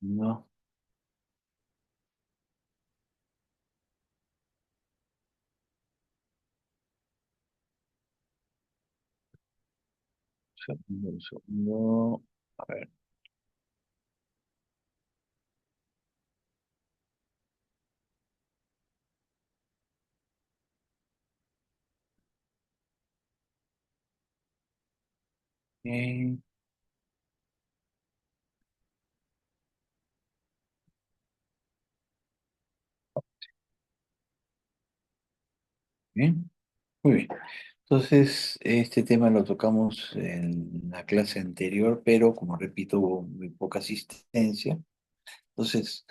No, segundo, un segundo. A ver. eh, Bien, muy bien. Entonces, este tema lo tocamos en la clase anterior, pero como repito, hubo muy poca asistencia. Entonces,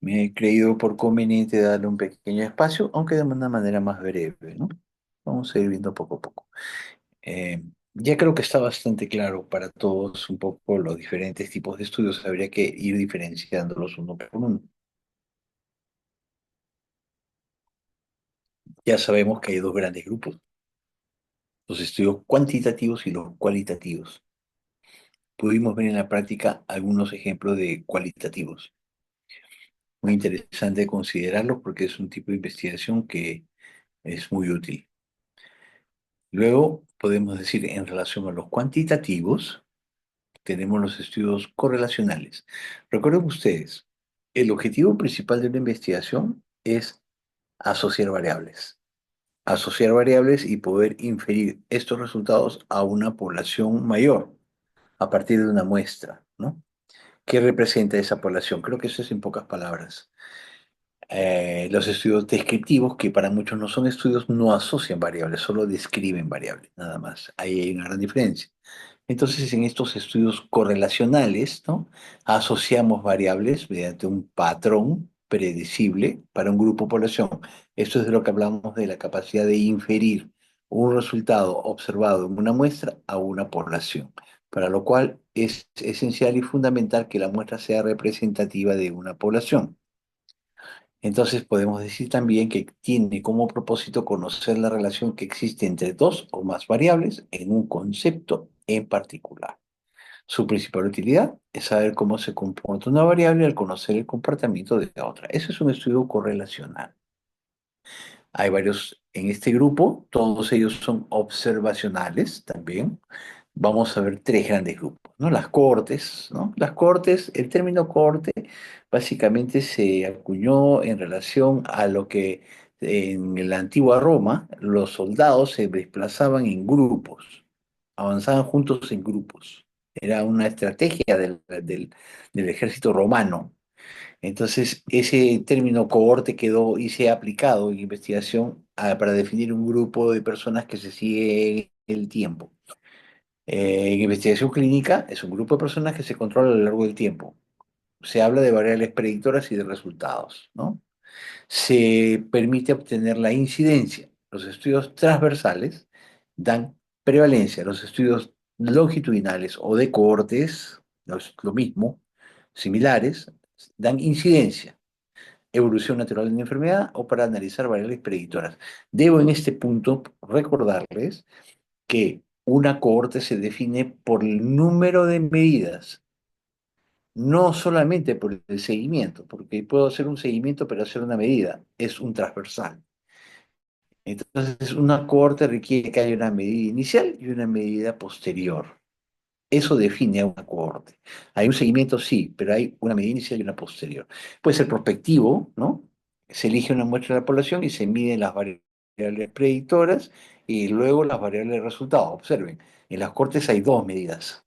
me he creído por conveniente darle un pequeño espacio, aunque de una manera más breve, ¿no? Vamos a ir viendo poco a poco. Ya creo que está bastante claro para todos un poco los diferentes tipos de estudios. Habría que ir diferenciándolos uno por uno. Ya sabemos que hay dos grandes grupos, los estudios cuantitativos y los cualitativos. Pudimos ver en la práctica algunos ejemplos de cualitativos. Muy interesante considerarlos porque es un tipo de investigación que es muy útil. Luego podemos decir en relación a los cuantitativos, tenemos los estudios correlacionales. Recuerden ustedes, el objetivo principal de una investigación es asociar variables. Asociar variables y poder inferir estos resultados a una población mayor a partir de una muestra, ¿no? ¿Qué representa esa población? Creo que eso es en pocas palabras. Los estudios descriptivos, que para muchos no son estudios, no asocian variables, solo describen variables, nada más. Ahí hay una gran diferencia. Entonces, en estos estudios correlacionales, ¿no? Asociamos variables mediante un patrón predecible para un grupo de población. Esto es de lo que hablamos de la capacidad de inferir un resultado observado en una muestra a una población, para lo cual es esencial y fundamental que la muestra sea representativa de una población. Entonces podemos decir también que tiene como propósito conocer la relación que existe entre dos o más variables en un concepto en particular. Su principal utilidad es saber cómo se comporta una variable al conocer el comportamiento de la otra. Eso es un estudio correlacional. Hay varios en este grupo, todos ellos son observacionales también. Vamos a ver tres grandes grupos, ¿no? Las cohortes, ¿no? Las cohortes, el término cohorte básicamente se acuñó en relación a lo que en la antigua Roma los soldados se desplazaban en grupos, avanzaban juntos en grupos. Era una estrategia del ejército romano. Entonces, ese término cohorte quedó y se ha aplicado en investigación para definir un grupo de personas que se sigue el tiempo. En investigación clínica es un grupo de personas que se controla a lo largo del tiempo. Se habla de variables predictoras y de resultados, ¿no? Se permite obtener la incidencia. Los estudios transversales dan prevalencia. Los estudios longitudinales o de cohortes, no es lo mismo, similares, dan incidencia, evolución natural de una enfermedad o para analizar variables predictoras. Debo en este punto recordarles que una cohorte se define por el número de medidas, no solamente por el seguimiento, porque puedo hacer un seguimiento pero hacer una medida, es un transversal. Entonces, una cohorte requiere que haya una medida inicial y una medida posterior. Eso define a una cohorte. Hay un seguimiento, sí, pero hay una medida inicial y una posterior. Puede ser prospectivo, ¿no? Se elige una muestra de la población y se miden las variables predictoras y luego las variables de resultado. Observen, en las cortes hay dos medidas.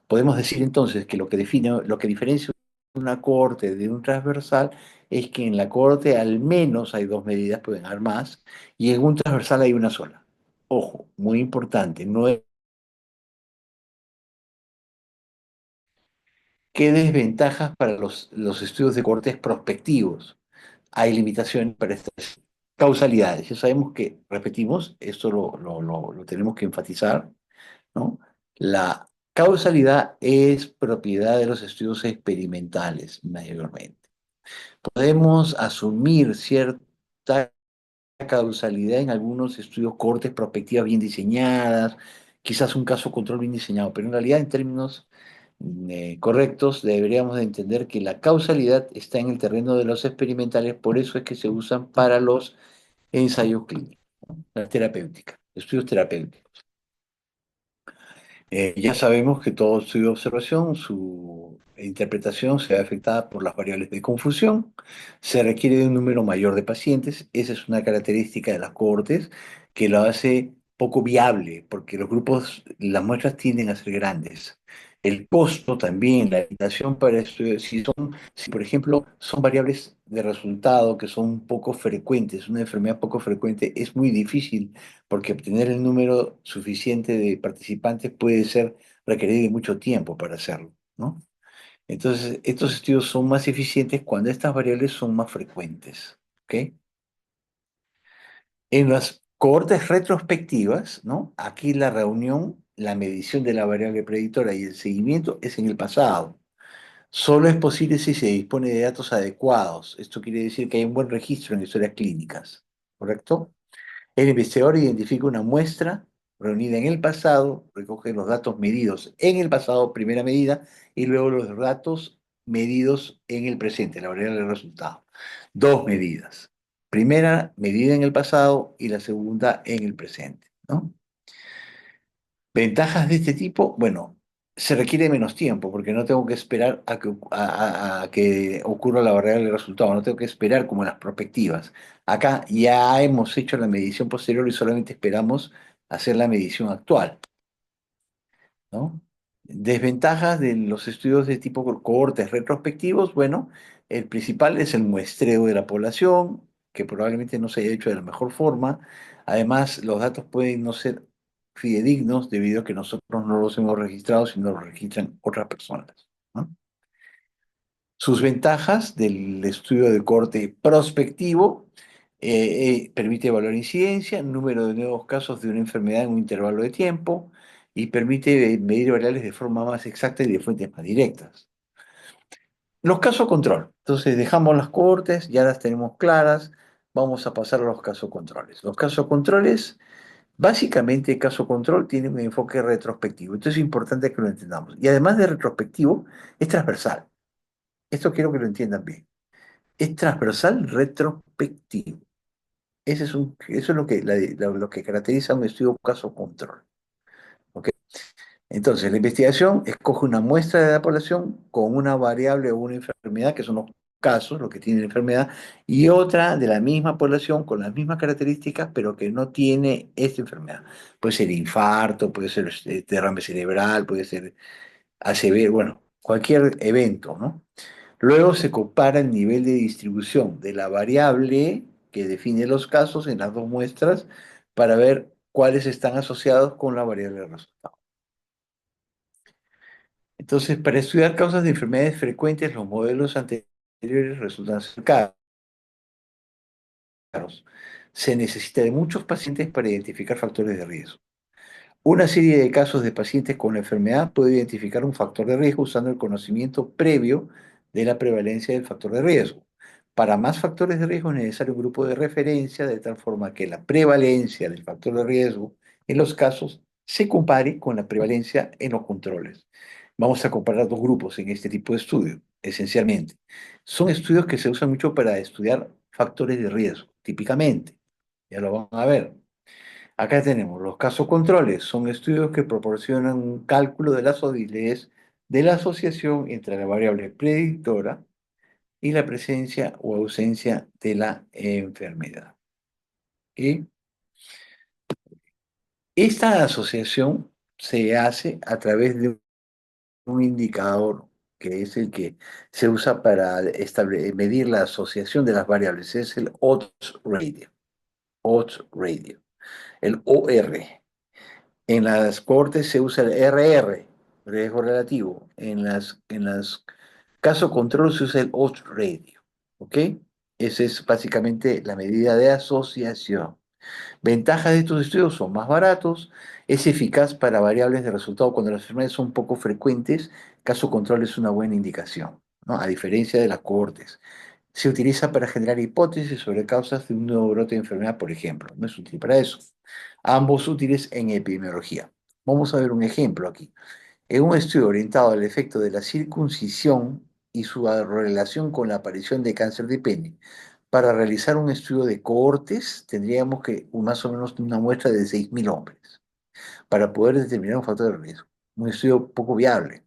Podemos decir entonces que lo que define, lo que diferencia una cohorte de un transversal es que en la cohorte al menos hay dos medidas, pueden haber más, y en un transversal hay una sola. Ojo, muy importante, no es. ¿Qué desventajas para los estudios de cortes prospectivos? Hay limitaciones para estas causalidades. Ya sabemos que, repetimos, esto lo tenemos que enfatizar, ¿no? La causalidad es propiedad de los estudios experimentales, mayormente. Podemos asumir cierta causalidad en algunos estudios cortes, prospectivas bien diseñadas, quizás un caso control bien diseñado, pero en realidad en términos correctos, deberíamos de entender que la causalidad está en el terreno de los experimentales, por eso es que se usan para los ensayos clínicos, la terapéutica, estudios terapéuticos. Ya sabemos que todo estudio de observación, su interpretación se ve afectada por las variables de confusión, se requiere de un número mayor de pacientes, esa es una característica de las cohortes que lo hace poco viable, porque los grupos, las muestras tienden a ser grandes. El costo también, la limitación para estudiar, si por ejemplo son variables de resultado que son poco frecuentes, una enfermedad poco frecuente, es muy difícil porque obtener el número suficiente de participantes puede ser requerido de mucho tiempo para hacerlo, ¿no? Entonces, estos estudios son más eficientes cuando estas variables son más frecuentes, ¿ok? En las cohortes retrospectivas, ¿no? Aquí la reunión, la medición de la variable predictora y el seguimiento es en el pasado. Solo es posible si se dispone de datos adecuados. Esto quiere decir que hay un buen registro en historias clínicas, ¿correcto? El investigador identifica una muestra reunida en el pasado, recoge los datos medidos en el pasado, primera medida, y luego los datos medidos en el presente, la variable del resultado. Dos medidas. Primera medida en el pasado y la segunda en el presente, ¿no? Ventajas de este tipo, bueno, se requiere menos tiempo porque no tengo que esperar a que ocurra la variable del resultado, no tengo que esperar como en las prospectivas. Acá ya hemos hecho la medición posterior y solamente esperamos hacer la medición actual, ¿no? Desventajas de los estudios de tipo cohortes retrospectivos, bueno, el principal es el muestreo de la población, que probablemente no se haya hecho de la mejor forma. Además, los datos pueden no ser fidedignos debido a que nosotros no los hemos registrado, sino los registran otras personas, ¿no? Sus ventajas del estudio de corte prospectivo: permite evaluar incidencia, número de nuevos casos de una enfermedad en un intervalo de tiempo y permite medir variables de forma más exacta y de fuentes más directas. Los casos control. Entonces dejamos las cohortes, ya las tenemos claras, vamos a pasar a los casos controles. Los casos controles, básicamente el caso control tiene un enfoque retrospectivo. Entonces es importante que lo entendamos. Y además de retrospectivo, es transversal. Esto quiero que lo entiendan bien. Es transversal retrospectivo. Eso es lo que, lo que caracteriza un estudio caso control. ¿Ok? Entonces, la investigación escoge una muestra de la población con una variable o una enfermedad, que son los casos, los que tienen enfermedad, y otra de la misma población con las mismas características, pero que no tiene esta enfermedad. Puede ser infarto, puede ser derrame cerebral, puede ser ACV, bueno, cualquier evento, ¿no? Luego se compara el nivel de distribución de la variable que define los casos en las dos muestras para ver cuáles están asociados con la variable de resultado. Entonces, para estudiar causas de enfermedades frecuentes, los modelos anteriores resultan ser caros. Se necesita de muchos pacientes para identificar factores de riesgo. Una serie de casos de pacientes con la enfermedad puede identificar un factor de riesgo usando el conocimiento previo de la prevalencia del factor de riesgo. Para más factores de riesgo es necesario un grupo de referencia de tal forma que la prevalencia del factor de riesgo en los casos se compare con la prevalencia en los controles. Vamos a comparar dos grupos en este tipo de estudio, esencialmente. Son estudios que se usan mucho para estudiar factores de riesgo, típicamente. Ya lo van a ver. Acá tenemos los casos controles, son estudios que proporcionan un cálculo de la solidez de la asociación entre la variable predictora y la presencia o ausencia de la enfermedad. Y esta asociación se hace a través de un indicador que es el que se usa para medir la asociación de las variables, es el odds ratio, el OR. En las cortes se usa el RR, riesgo relativo. En las caso control se usa el odds ratio. ¿Ok? Esa es básicamente la medida de asociación. Ventajas de estos estudios: son más baratos, es eficaz para variables de resultado cuando las enfermedades son poco frecuentes. Caso control es una buena indicación, ¿no? A diferencia de las cohortes. Se utiliza para generar hipótesis sobre causas de un nuevo brote de enfermedad, por ejemplo. No es útil para eso. Ambos útiles en epidemiología. Vamos a ver un ejemplo aquí. En un estudio orientado al efecto de la circuncisión y su relación con la aparición de cáncer de pene, para realizar un estudio de cohortes tendríamos que más o menos una muestra de 6.000 hombres para poder determinar un factor de riesgo. Un estudio poco viable.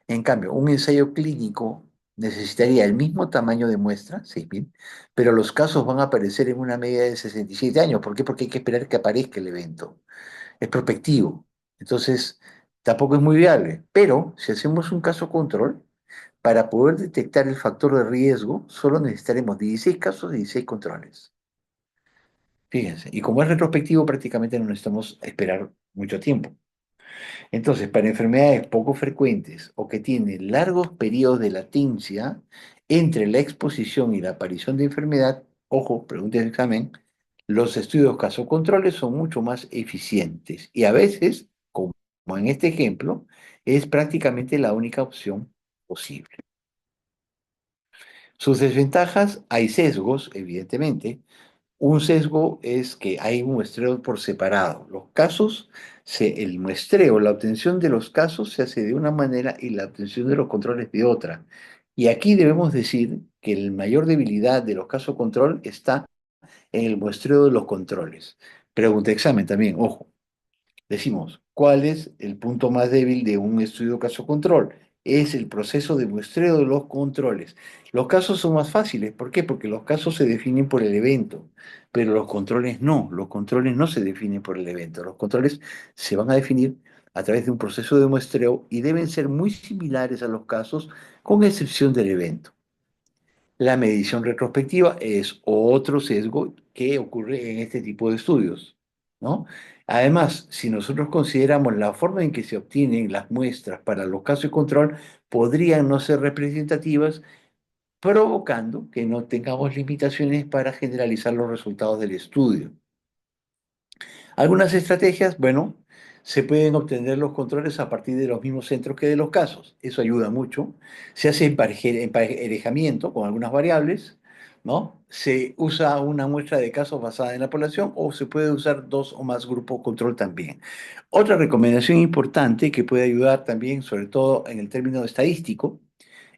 En cambio, un ensayo clínico necesitaría el mismo tamaño de muestra, 6.000, pero los casos van a aparecer en una media de 67 años. ¿Por qué? Porque hay que esperar que aparezca el evento. Es prospectivo. Entonces, tampoco es muy viable. Pero si hacemos un caso control, para poder detectar el factor de riesgo, solo necesitaremos 16 casos y 16 controles. Fíjense. Y como es retrospectivo, prácticamente no necesitamos esperar mucho tiempo. Entonces, para enfermedades poco frecuentes o que tienen largos periodos de latencia entre la exposición y la aparición de enfermedad, ojo, pregunta de examen, los estudios caso-controles son mucho más eficientes y a veces, como en este ejemplo, es prácticamente la única opción posible. Sus desventajas, hay sesgos, evidentemente. Un sesgo es que hay un muestreo por separado. Los casos, el muestreo, la obtención de los casos se hace de una manera y la obtención de los controles de otra. Y aquí debemos decir que la mayor debilidad de los casos control está en el muestreo de los controles. Pregunta examen también, ojo. Decimos, ¿cuál es el punto más débil de un estudio caso-control? Es el proceso de muestreo de los controles. Los casos son más fáciles, ¿por qué? Porque los casos se definen por el evento, pero los controles no se definen por el evento, los controles se van a definir a través de un proceso de muestreo y deben ser muy similares a los casos, con excepción del evento. La medición retrospectiva es otro sesgo que ocurre en este tipo de estudios, ¿no? Además, si nosotros consideramos la forma en que se obtienen las muestras para los casos de control, podrían no ser representativas, provocando que no tengamos limitaciones para generalizar los resultados del estudio. Algunas estrategias, bueno, se pueden obtener los controles a partir de los mismos centros que de los casos. Eso ayuda mucho. Se hace emparejamiento con algunas variables, ¿no? Se usa una muestra de casos basada en la población o se puede usar dos o más grupos control también. Otra recomendación importante que puede ayudar también, sobre todo en el término estadístico,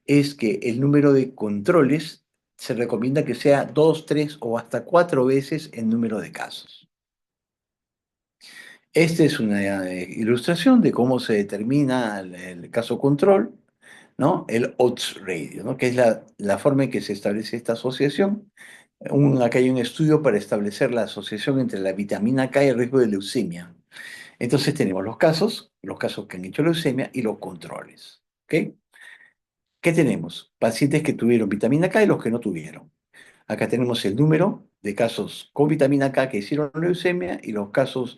es que el número de controles se recomienda que sea dos, tres o hasta cuatro veces el número de casos. Esta es una ilustración de cómo se determina el caso control, ¿no? El odds ratio, ¿no? Que es la forma en que se establece esta asociación. Acá hay un estudio para establecer la asociación entre la vitamina K y el riesgo de leucemia. Entonces tenemos los casos que han hecho leucemia y los controles. ¿Ok? ¿Qué tenemos? Pacientes que tuvieron vitamina K y los que no tuvieron. Acá tenemos el número de casos con vitamina K que hicieron leucemia y los casos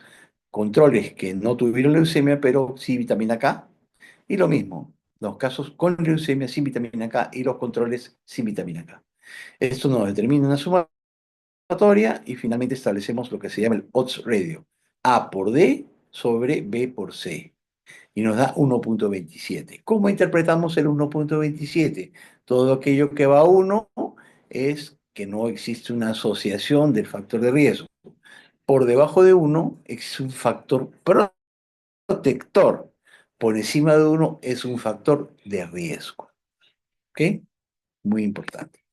controles que no tuvieron leucemia, pero sí vitamina K. Y lo mismo, los casos con leucemia sin vitamina K y los controles sin vitamina K. Esto nos determina una sumatoria y finalmente establecemos lo que se llama el odds ratio. A por D sobre B por C. Y nos da 1,27. ¿Cómo interpretamos el 1,27? Todo aquello que va a 1 es que no existe una asociación del factor de riesgo. Por debajo de 1 es un factor protector. Por encima de 1 es un factor de riesgo. ¿Ok? Muy importante.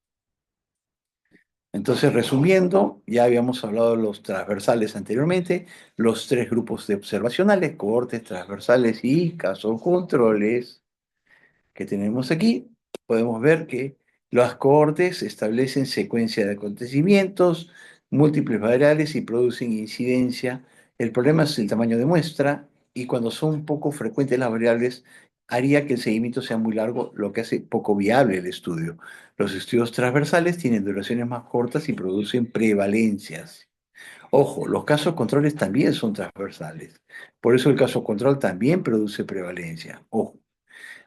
Entonces, resumiendo, ya habíamos hablado de los transversales anteriormente, los tres grupos de observacionales, cohortes transversales y casos controles que tenemos aquí, podemos ver que las cohortes establecen secuencia de acontecimientos, múltiples variables y producen incidencia. El problema es el tamaño de muestra y cuando son poco frecuentes las variables, haría que el seguimiento sea muy largo, lo que hace poco viable el estudio. Los estudios transversales tienen duraciones más cortas y producen prevalencias. Ojo, los casos controles también son transversales. Por eso el caso control también produce prevalencia. Ojo.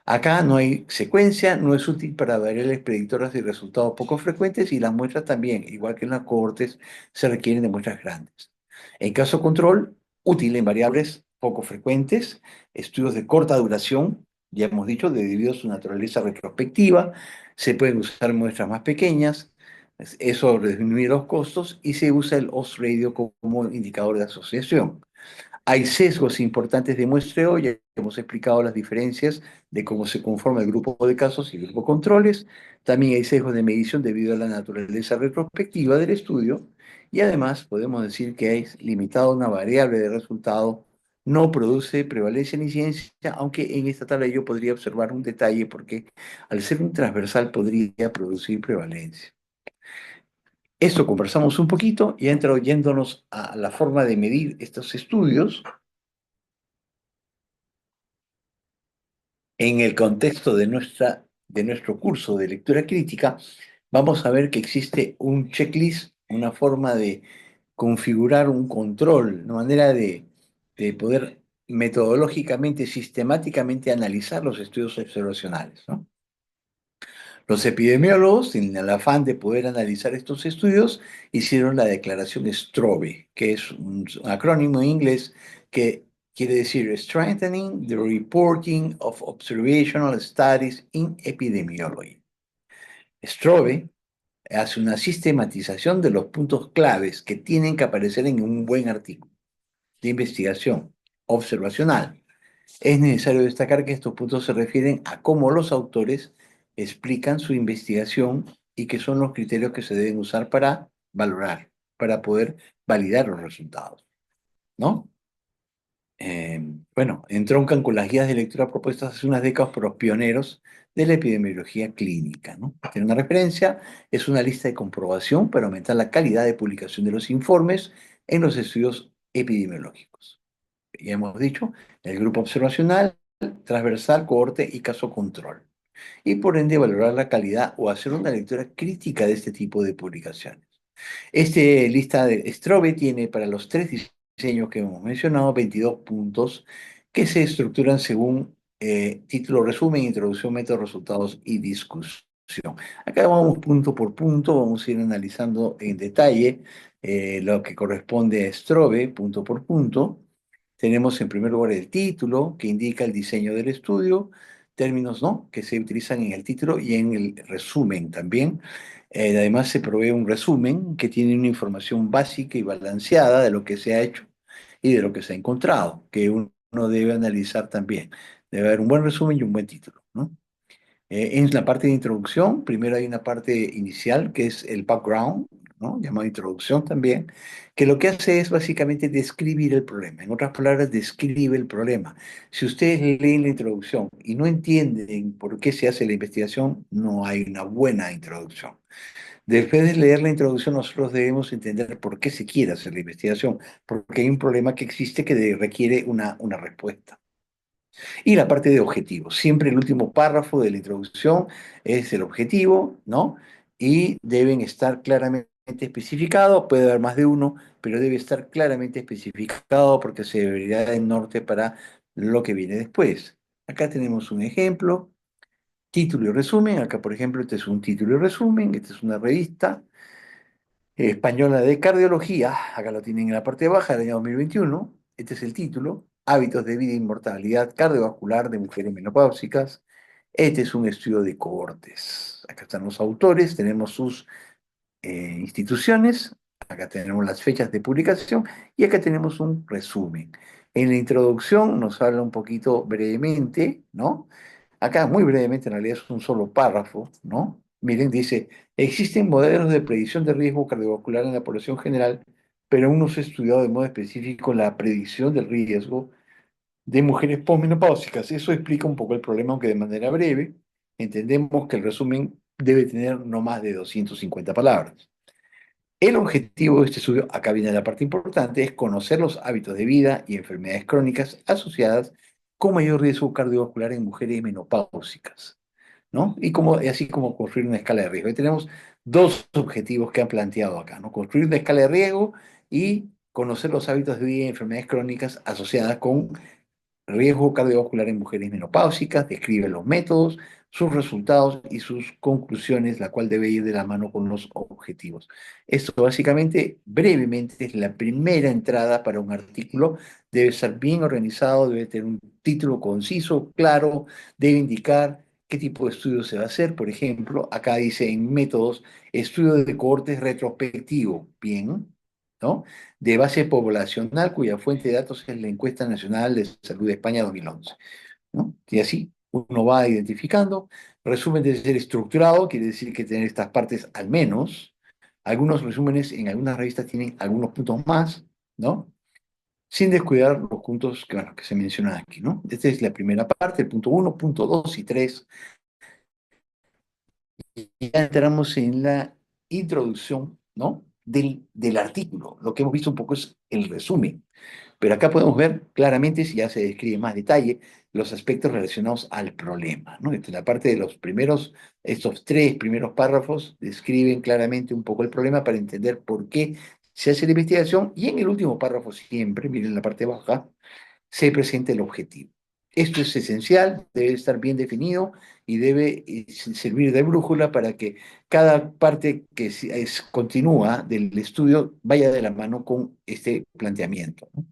Acá no hay secuencia, no es útil para variables predictoras de resultados poco frecuentes y las muestras también, igual que en las cohortes, se requieren de muestras grandes. En caso control, útil en variables poco frecuentes, estudios de corta duración, ya hemos dicho, debido a su naturaleza retrospectiva, se pueden usar muestras más pequeñas, eso disminuye los costos y se usa el odds ratio como indicador de asociación. Hay sesgos importantes de muestreo, ya hemos explicado las diferencias de cómo se conforma el grupo de casos y el grupo controles. También hay sesgos de medición debido a la naturaleza retrospectiva del estudio. Y además podemos decir que es limitado a una variable de resultado, no produce prevalencia ni ciencia, aunque en esta tabla yo podría observar un detalle porque al ser un transversal podría producir prevalencia. Esto conversamos un poquito y entra oyéndonos a la forma de medir estos estudios. En el contexto de nuestro curso de lectura crítica, vamos a ver que existe un checklist, una forma de configurar un control, una manera de poder metodológicamente, sistemáticamente analizar los estudios observacionales, ¿no? Los epidemiólogos, en el afán de poder analizar estos estudios, hicieron la declaración STROBE, que es un acrónimo en inglés que quiere decir Strengthening the Reporting of Observational Studies in Epidemiology. STROBE hace una sistematización de los puntos claves que tienen que aparecer en un buen artículo de investigación observacional. Es necesario destacar que estos puntos se refieren a cómo los autores explican su investigación y que son los criterios que se deben usar para valorar, para poder validar los resultados, ¿no? Bueno, entroncan con las guías de lectura propuestas hace unas décadas por los pioneros de la epidemiología clínica, ¿no? Tiene una referencia, es una lista de comprobación para aumentar la calidad de publicación de los informes en los estudios epidemiológicos. Ya hemos dicho, el grupo observacional, transversal, cohorte y caso control. Y por ende valorar la calidad o hacer una lectura crítica de este tipo de publicaciones. Este lista de Strobe tiene para los tres diseños que hemos mencionado 22 puntos que se estructuran según título, resumen, introducción, método, resultados y discusión. Acá vamos punto por punto, vamos a ir analizando en detalle lo que corresponde a Strobe, punto por punto. Tenemos en primer lugar el título, que indica el diseño del estudio, términos, ¿no?, que se utilizan en el título y en el resumen también. Además, se provee un resumen que tiene una información básica y balanceada de lo que se ha hecho y de lo que se ha encontrado, que uno debe analizar también. Debe haber un buen resumen y un buen título, ¿no? En la parte de introducción, primero hay una parte inicial que es el background, ¿no? Llamado introducción también, que lo que hace es básicamente describir el problema. En otras palabras, describe el problema. Si ustedes leen la introducción y no entienden por qué se hace la investigación, no hay una buena introducción. Después de leer la introducción, nosotros debemos entender por qué se quiere hacer la investigación, porque hay un problema que existe que requiere una respuesta. Y la parte de objetivos. Siempre el último párrafo de la introducción es el objetivo, ¿no? Y deben estar claramente especificados, puede haber más de uno, pero debe estar claramente especificado porque se debería dar el norte para lo que viene después. Acá tenemos un ejemplo, título y resumen. Acá, por ejemplo, este es un título y resumen, esta es una revista española de cardiología, acá lo tienen en la parte baja del año 2021. Este es el título, Hábitos de vida e inmortalidad cardiovascular de mujeres menopáusicas. Este es un estudio de cohortes. Acá están los autores, tenemos sus instituciones, acá tenemos las fechas de publicación y acá tenemos un resumen. En la introducción nos habla un poquito brevemente, ¿no? Acá muy brevemente, en realidad es un solo párrafo, ¿no? Miren, dice, existen modelos de predicción de riesgo cardiovascular en la población general, pero aún no se ha estudiado de modo específico la predicción del riesgo de mujeres posmenopáusicas. Eso explica un poco el problema, aunque de manera breve. Entendemos que el resumen debe tener no más de 250 palabras. El objetivo de este estudio, acá viene la parte importante, es conocer los hábitos de vida y enfermedades crónicas asociadas con mayor riesgo cardiovascular en mujeres menopáusicas, ¿no? Y así como construir una escala de riesgo. Y tenemos dos objetivos que han planteado acá, ¿no? Construir una escala de riesgo y conocer los hábitos de vida y enfermedades crónicas asociadas con riesgo cardiovascular en mujeres menopáusicas, describe los métodos, sus resultados y sus conclusiones, la cual debe ir de la mano con los objetivos. Esto básicamente, brevemente, es la primera entrada para un artículo. Debe ser bien organizado, debe tener un título conciso, claro, debe indicar qué tipo de estudio se va a hacer. Por ejemplo, acá dice en métodos, estudio de cohortes retrospectivo. Bien. ¿no? De base poblacional cuya fuente de datos es la Encuesta Nacional de Salud de España 2011, ¿no? Y así uno va identificando. Resumen debe ser estructurado, quiere decir que tener estas partes al menos. Algunos resúmenes en algunas revistas tienen algunos puntos más, ¿no? Sin descuidar los puntos que, bueno, que se mencionan aquí, ¿no? Esta es la primera parte, el punto uno, punto 2 y 3. Y ya entramos en la introducción, ¿no? Del artículo. Lo que hemos visto un poco es el resumen. Pero acá podemos ver claramente, si ya se describe en más detalle, los aspectos relacionados al problema, ¿no? En la parte de los primeros, estos tres primeros párrafos describen claramente un poco el problema para entender por qué se hace la investigación y en el último párrafo siempre, miren la parte baja, se presenta el objetivo. Esto es esencial, debe estar bien definido y debe servir de brújula para que cada parte que continúa del estudio vaya de la mano con este planteamiento, ¿no?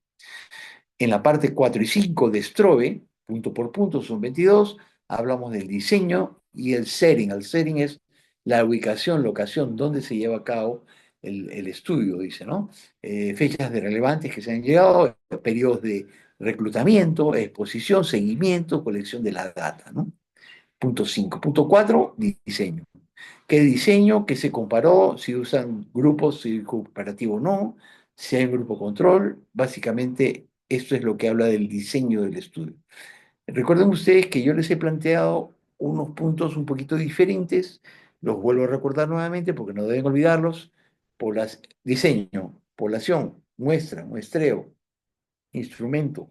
En la parte 4 y 5 de Strobe, punto por punto, son 22, hablamos del diseño y el setting. El setting es la ubicación, locación, donde se lleva a cabo el estudio, dice, ¿no? Fechas de relevantes que se han llegado, periodos de reclutamiento, exposición, seguimiento, colección de la data, ¿no? Punto 5. Punto 4, diseño. ¿Qué diseño? ¿Qué se comparó? Si usan grupos, si es comparativo o no, si hay un grupo control. Básicamente, esto es lo que habla del diseño del estudio. Recuerden ustedes que yo les he planteado unos puntos un poquito diferentes. Los vuelvo a recordar nuevamente porque no deben olvidarlos. Diseño, población, muestra, muestreo, instrumento,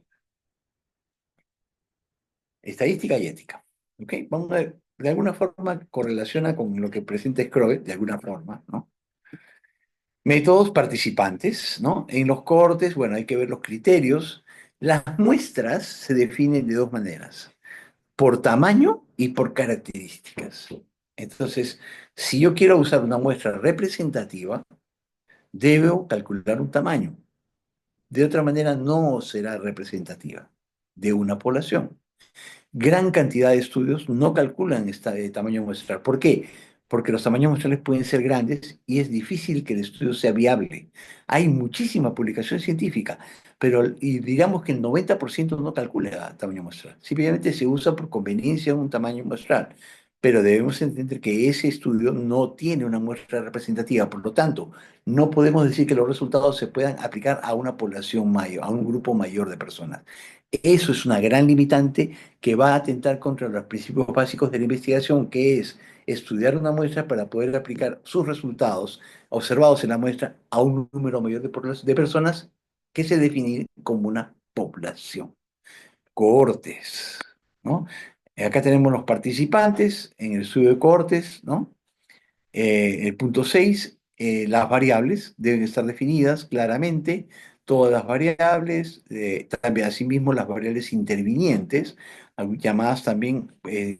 estadística y ética. ¿Ok? Vamos a ver, de alguna forma correlaciona con lo que presenta Scroll, de alguna forma, ¿no? Métodos participantes, ¿no? En los cortes, bueno, hay que ver los criterios. Las muestras se definen de dos maneras, por tamaño y por características. Entonces, si yo quiero usar una muestra representativa, debo calcular un tamaño. De otra manera, no será representativa de una población. Gran cantidad de estudios no calculan este tamaño muestral. ¿Por qué? Porque los tamaños muestrales pueden ser grandes y es difícil que el estudio sea viable. Hay muchísima publicación científica, pero y digamos que el 90% no calcula tamaño muestral. Simplemente se usa por conveniencia un tamaño muestral. Pero debemos entender que ese estudio no tiene una muestra representativa. Por lo tanto, no podemos decir que los resultados se puedan aplicar a una población mayor, a un grupo mayor de personas. Eso es una gran limitante que va a atentar contra los principios básicos de la investigación, que es estudiar una muestra para poder aplicar sus resultados observados en la muestra a un número mayor de personas que se define como una población. Cohortes, ¿no? Acá tenemos los participantes en el estudio de cohortes, ¿no? El punto 6, las variables deben estar definidas claramente, todas las variables, también asimismo las variables intervinientes, llamadas también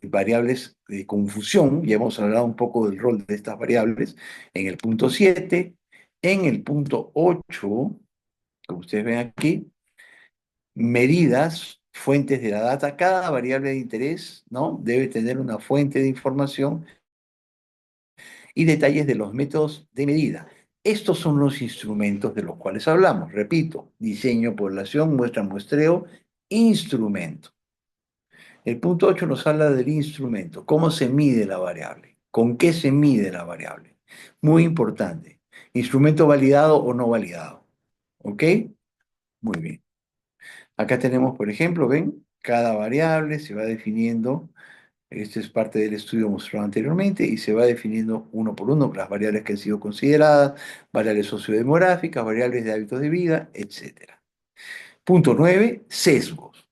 variables de confusión, ya hemos hablado un poco del rol de estas variables, en el punto 7, en el punto 8, como ustedes ven aquí, medidas, fuentes de la data, cada variable de interés, ¿no? Debe tener una fuente de información y detalles de los métodos de medida. Estos son los instrumentos de los cuales hablamos. Repito, diseño, población, muestra, muestreo, instrumento. El punto 8 nos habla del instrumento, cómo se mide la variable, con qué se mide la variable. Muy importante, instrumento validado o no validado. ¿Ok? Muy bien. Acá tenemos, por ejemplo, ven, cada variable se va definiendo. Este es parte del estudio mostrado anteriormente y se va definiendo uno por uno las variables que han sido consideradas, variables sociodemográficas, variables de hábitos de vida, etcétera. Punto 9, sesgos.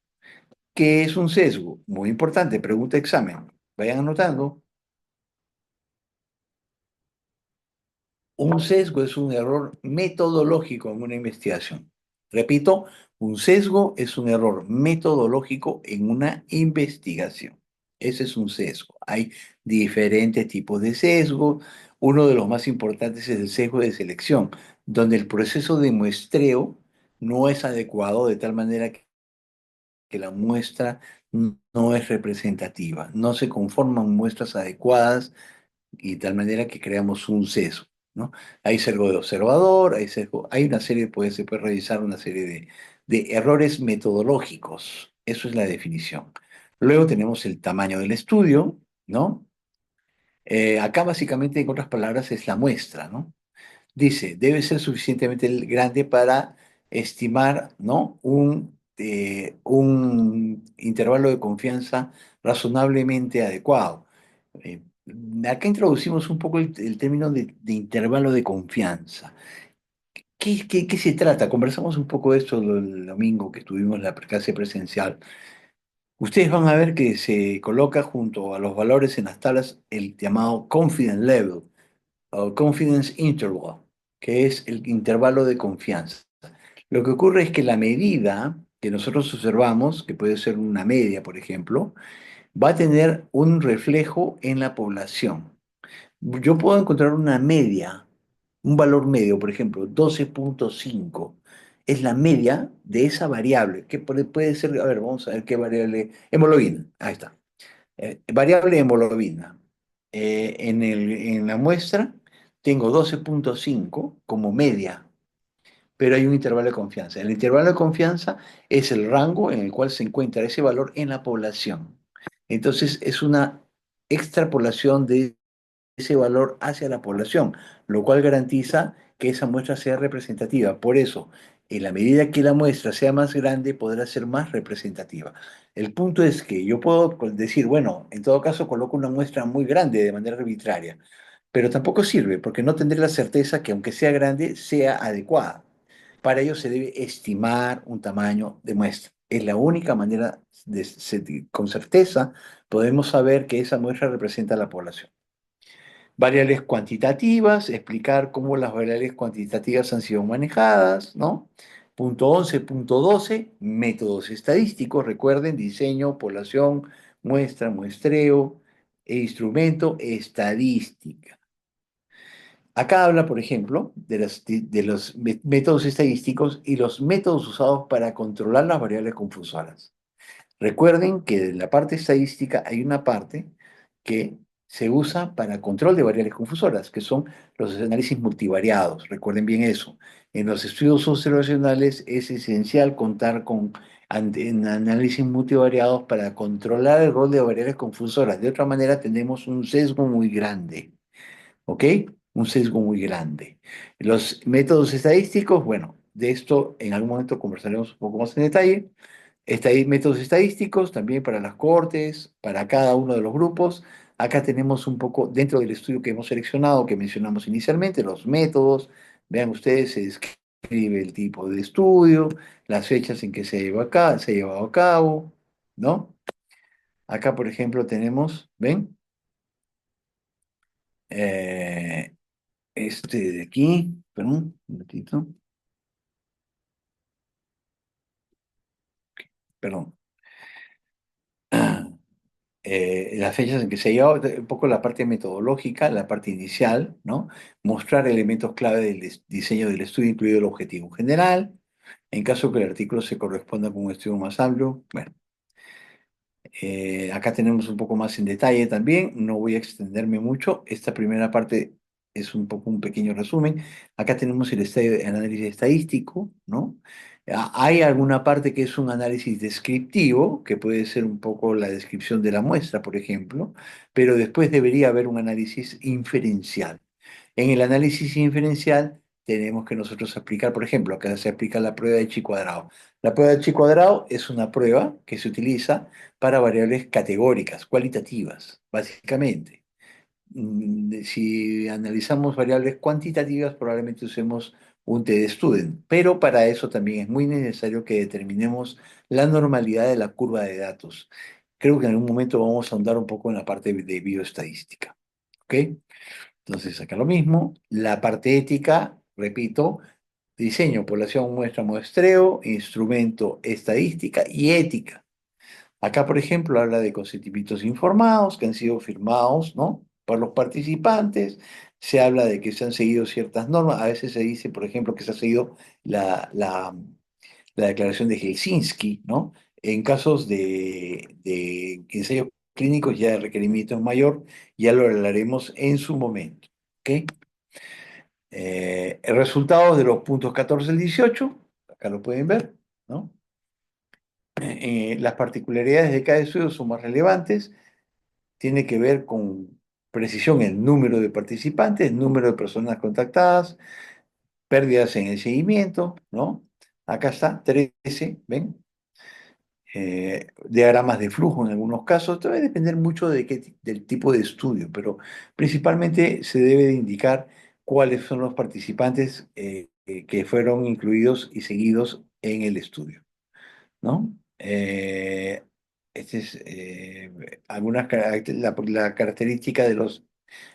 ¿Qué es un sesgo? Muy importante, pregunta examen. Vayan anotando. Un sesgo es un error metodológico en una investigación. Repito, un sesgo es un error metodológico en una investigación. Ese es un sesgo. Hay diferentes tipos de sesgo. Uno de los más importantes es el sesgo de selección, donde el proceso de muestreo no es adecuado de tal manera que la muestra no es representativa. No se conforman muestras adecuadas y de tal manera que creamos un sesgo. ¿no? Hay sesgo de observador, hay una serie, se puede revisar una serie de errores metodológicos. Eso es la definición. Luego tenemos el tamaño del estudio, ¿no? Acá básicamente, en otras palabras, es la muestra, ¿no? Dice, debe ser suficientemente grande para estimar, ¿no? Un intervalo de confianza razonablemente adecuado. Eh, Acá introducimos un poco el término de intervalo de confianza. ¿Qué se trata? Conversamos un poco de esto el domingo que tuvimos la clase presencial. Ustedes van a ver que se coloca junto a los valores en las tablas el llamado confidence level o confidence interval, que es el intervalo de confianza. Lo que ocurre es que la medida que nosotros observamos, que puede ser una media, por ejemplo, va a tener un reflejo en la población. Yo puedo encontrar una media, un valor medio, por ejemplo, 12,5. Es la media de esa variable, que puede ser, a ver, vamos a ver qué variable, hemoglobina, ahí está. Variable hemoglobina. En la muestra tengo 12,5 como media, pero hay un intervalo de confianza. El intervalo de confianza es el rango en el cual se encuentra ese valor en la población. Entonces es una extrapolación de ese valor hacia la población, lo cual garantiza que esa muestra sea representativa. Por eso, en la medida que la muestra sea más grande, podrá ser más representativa. El punto es que yo puedo decir, bueno, en todo caso coloco una muestra muy grande de manera arbitraria, pero tampoco sirve porque no tendré la certeza que aunque sea grande, sea adecuada. Para ello se debe estimar un tamaño de muestra. Es la única manera con certeza podemos saber que esa muestra representa a la población. Variables cuantitativas, explicar cómo las variables cuantitativas han sido manejadas, ¿no? Punto 11, punto 12, métodos estadísticos, recuerden, diseño, población, muestra, muestreo, e instrumento, estadística. Acá habla, por ejemplo, de los métodos estadísticos y los métodos usados para controlar las variables confusoras. Recuerden que en la parte estadística hay una parte que se usa para control de variables confusoras, que son los análisis multivariados. Recuerden bien eso. En los estudios observacionales es esencial contar con en análisis multivariados para controlar el rol de variables confusoras. De otra manera, tenemos un sesgo muy grande. ¿Ok? Un sesgo muy grande. Los métodos estadísticos, bueno, de esto en algún momento conversaremos un poco más en detalle. Hay métodos estadísticos también para las cohortes, para cada uno de los grupos. Acá tenemos un poco, dentro del estudio que hemos seleccionado, que mencionamos inicialmente, los métodos. Vean ustedes, se describe el tipo de estudio, las fechas en que se ha llevado a cabo, ¿no? Acá, por ejemplo, tenemos, ¿ven? Eh, este de aquí, perdón, un ratito, perdón. Las fechas en que se ha llevado, un poco la parte metodológica, la parte inicial, ¿no? Mostrar elementos clave del diseño del estudio, incluido el objetivo general, en caso que el artículo se corresponda con un estudio más amplio. Bueno, acá tenemos un poco más en detalle también, no voy a extenderme mucho, esta primera parte es un poco un pequeño resumen. Acá tenemos el estadio de análisis estadístico, ¿no? Hay alguna parte que es un análisis descriptivo, que puede ser un poco la descripción de la muestra, por ejemplo, pero después debería haber un análisis inferencial. En el análisis inferencial tenemos que nosotros aplicar, por ejemplo, acá se aplica la prueba de chi cuadrado. La prueba de chi cuadrado es una prueba que se utiliza para variables categóricas, cualitativas, básicamente. Si analizamos variables cuantitativas, probablemente usemos un t-student, pero para eso también es muy necesario que determinemos la normalidad de la curva de datos. Creo que en algún momento vamos a ahondar un poco en la parte de bioestadística. ¿Ok? Entonces, acá lo mismo. La parte ética, repito, diseño, población, muestra, muestreo, instrumento, estadística y ética. Acá, por ejemplo, habla de consentimientos informados que han sido firmados, ¿no? Por los participantes. Se habla de que se han seguido ciertas normas. A veces se dice, por ejemplo, que se ha seguido la, la, la declaración de Helsinki, ¿no? En casos de ensayos clínicos ya el requerimiento es mayor, ya lo hablaremos en su momento. ¿Ok? El resultado de los puntos 14 al 18, acá lo pueden ver, ¿no? Las particularidades de cada estudio son más relevantes, tiene que ver con precisión el número de participantes, el número de personas contactadas, pérdidas en el seguimiento, ¿no? Acá está, 13, ¿ven? Diagramas de flujo en algunos casos, esto va a depender mucho del tipo de estudio, pero principalmente se debe de indicar cuáles son los participantes que fueron incluidos y seguidos en el estudio, ¿no? Este es la característica de los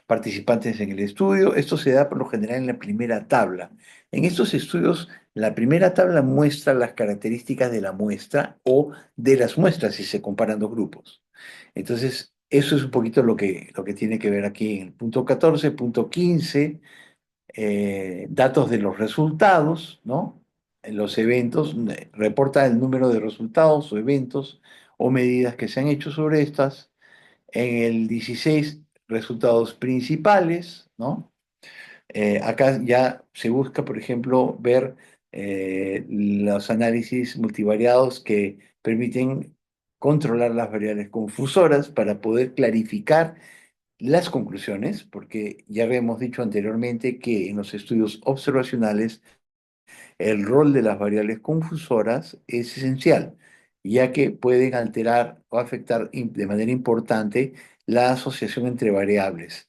participantes en el estudio. Esto se da por lo general en la primera tabla. En estos estudios, la primera tabla muestra las características de la muestra o de las muestras si se comparan dos grupos. Entonces, eso es un poquito lo que tiene que ver aquí en el punto 14, punto 15, datos de los resultados, ¿no? En los eventos, reporta el número de resultados o eventos o medidas que se han hecho sobre estas. En el 16 resultados principales, ¿no? Acá ya se busca, por ejemplo, ver los análisis multivariados que permiten controlar las variables confusoras para poder clarificar las conclusiones, porque ya habíamos dicho anteriormente que en los estudios observacionales el rol de las variables confusoras es esencial, ya que pueden alterar o afectar de manera importante la asociación entre variables.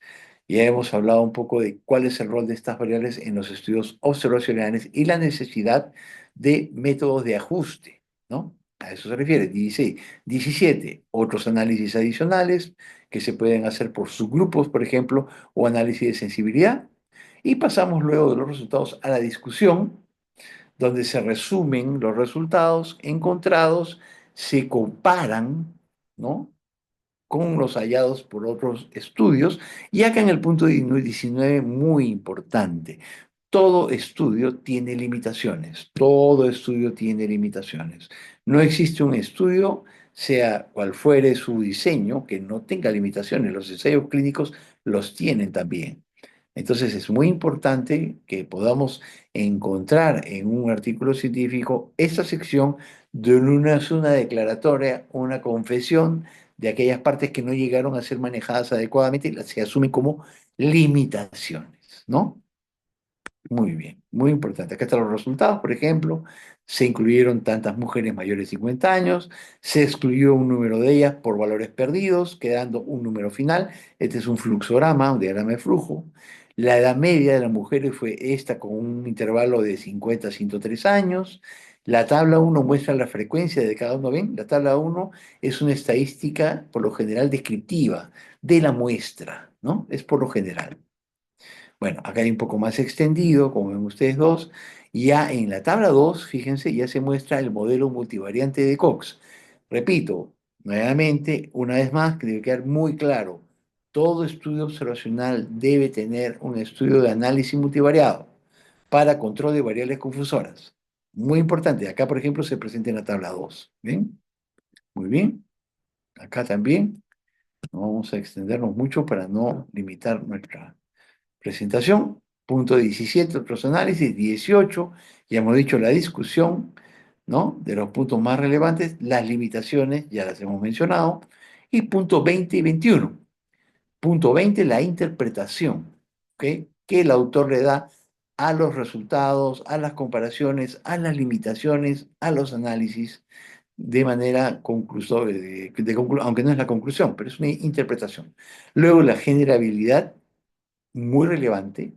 Ya hemos hablado un poco de cuál es el rol de estas variables en los estudios observacionales y la necesidad de métodos de ajuste, ¿no? A eso se refiere. 16. 17. Otros análisis adicionales que se pueden hacer por subgrupos, por ejemplo, o análisis de sensibilidad. Y pasamos luego de los resultados a la discusión donde se resumen los resultados encontrados, se comparan, ¿no? Con los hallados por otros estudios. Y acá en el punto 19, muy importante, todo estudio tiene limitaciones, todo estudio tiene limitaciones. No existe un estudio, sea cual fuere su diseño, que no tenga limitaciones. Los ensayos clínicos los tienen también. Entonces es muy importante que podamos encontrar en un artículo científico esta sección donde uno hace una declaratoria, una confesión de aquellas partes que no llegaron a ser manejadas adecuadamente y las se asumen como limitaciones, ¿no? Muy bien, muy importante. Acá están los resultados, por ejemplo, se incluyeron tantas mujeres mayores de 50 años, se excluyó un número de ellas por valores perdidos, quedando un número final. Este es un fluxograma, un diagrama de flujo. La edad media de las mujeres fue esta con un intervalo de 50 a 103 años. La tabla uno muestra la frecuencia de cada uno. ¿Ven? La tabla uno es una estadística, por lo general, descriptiva de la muestra, ¿no? Es por lo general. Bueno, acá hay un poco más extendido, como ven ustedes dos. Ya en la tabla 2, fíjense, ya se muestra el modelo multivariante de Cox. Repito, nuevamente, una vez más, que debe quedar muy claro, todo estudio observacional debe tener un estudio de análisis multivariado para control de variables confusoras. Muy importante, acá por ejemplo se presenta en la tabla 2. ¿Ven? Muy bien, acá también. No vamos a extendernos mucho para no limitar nuestra presentación. Punto 17, otros análisis. 18, ya hemos dicho la discusión, ¿no? De los puntos más relevantes, las limitaciones, ya las hemos mencionado. Y punto 20 y 21. Punto 20, la interpretación, ¿ok? Que el autor le da a los resultados, a las comparaciones, a las limitaciones, a los análisis, de manera conclusoria, aunque no es la conclusión, pero es una interpretación. Luego, la generabilidad, muy relevante.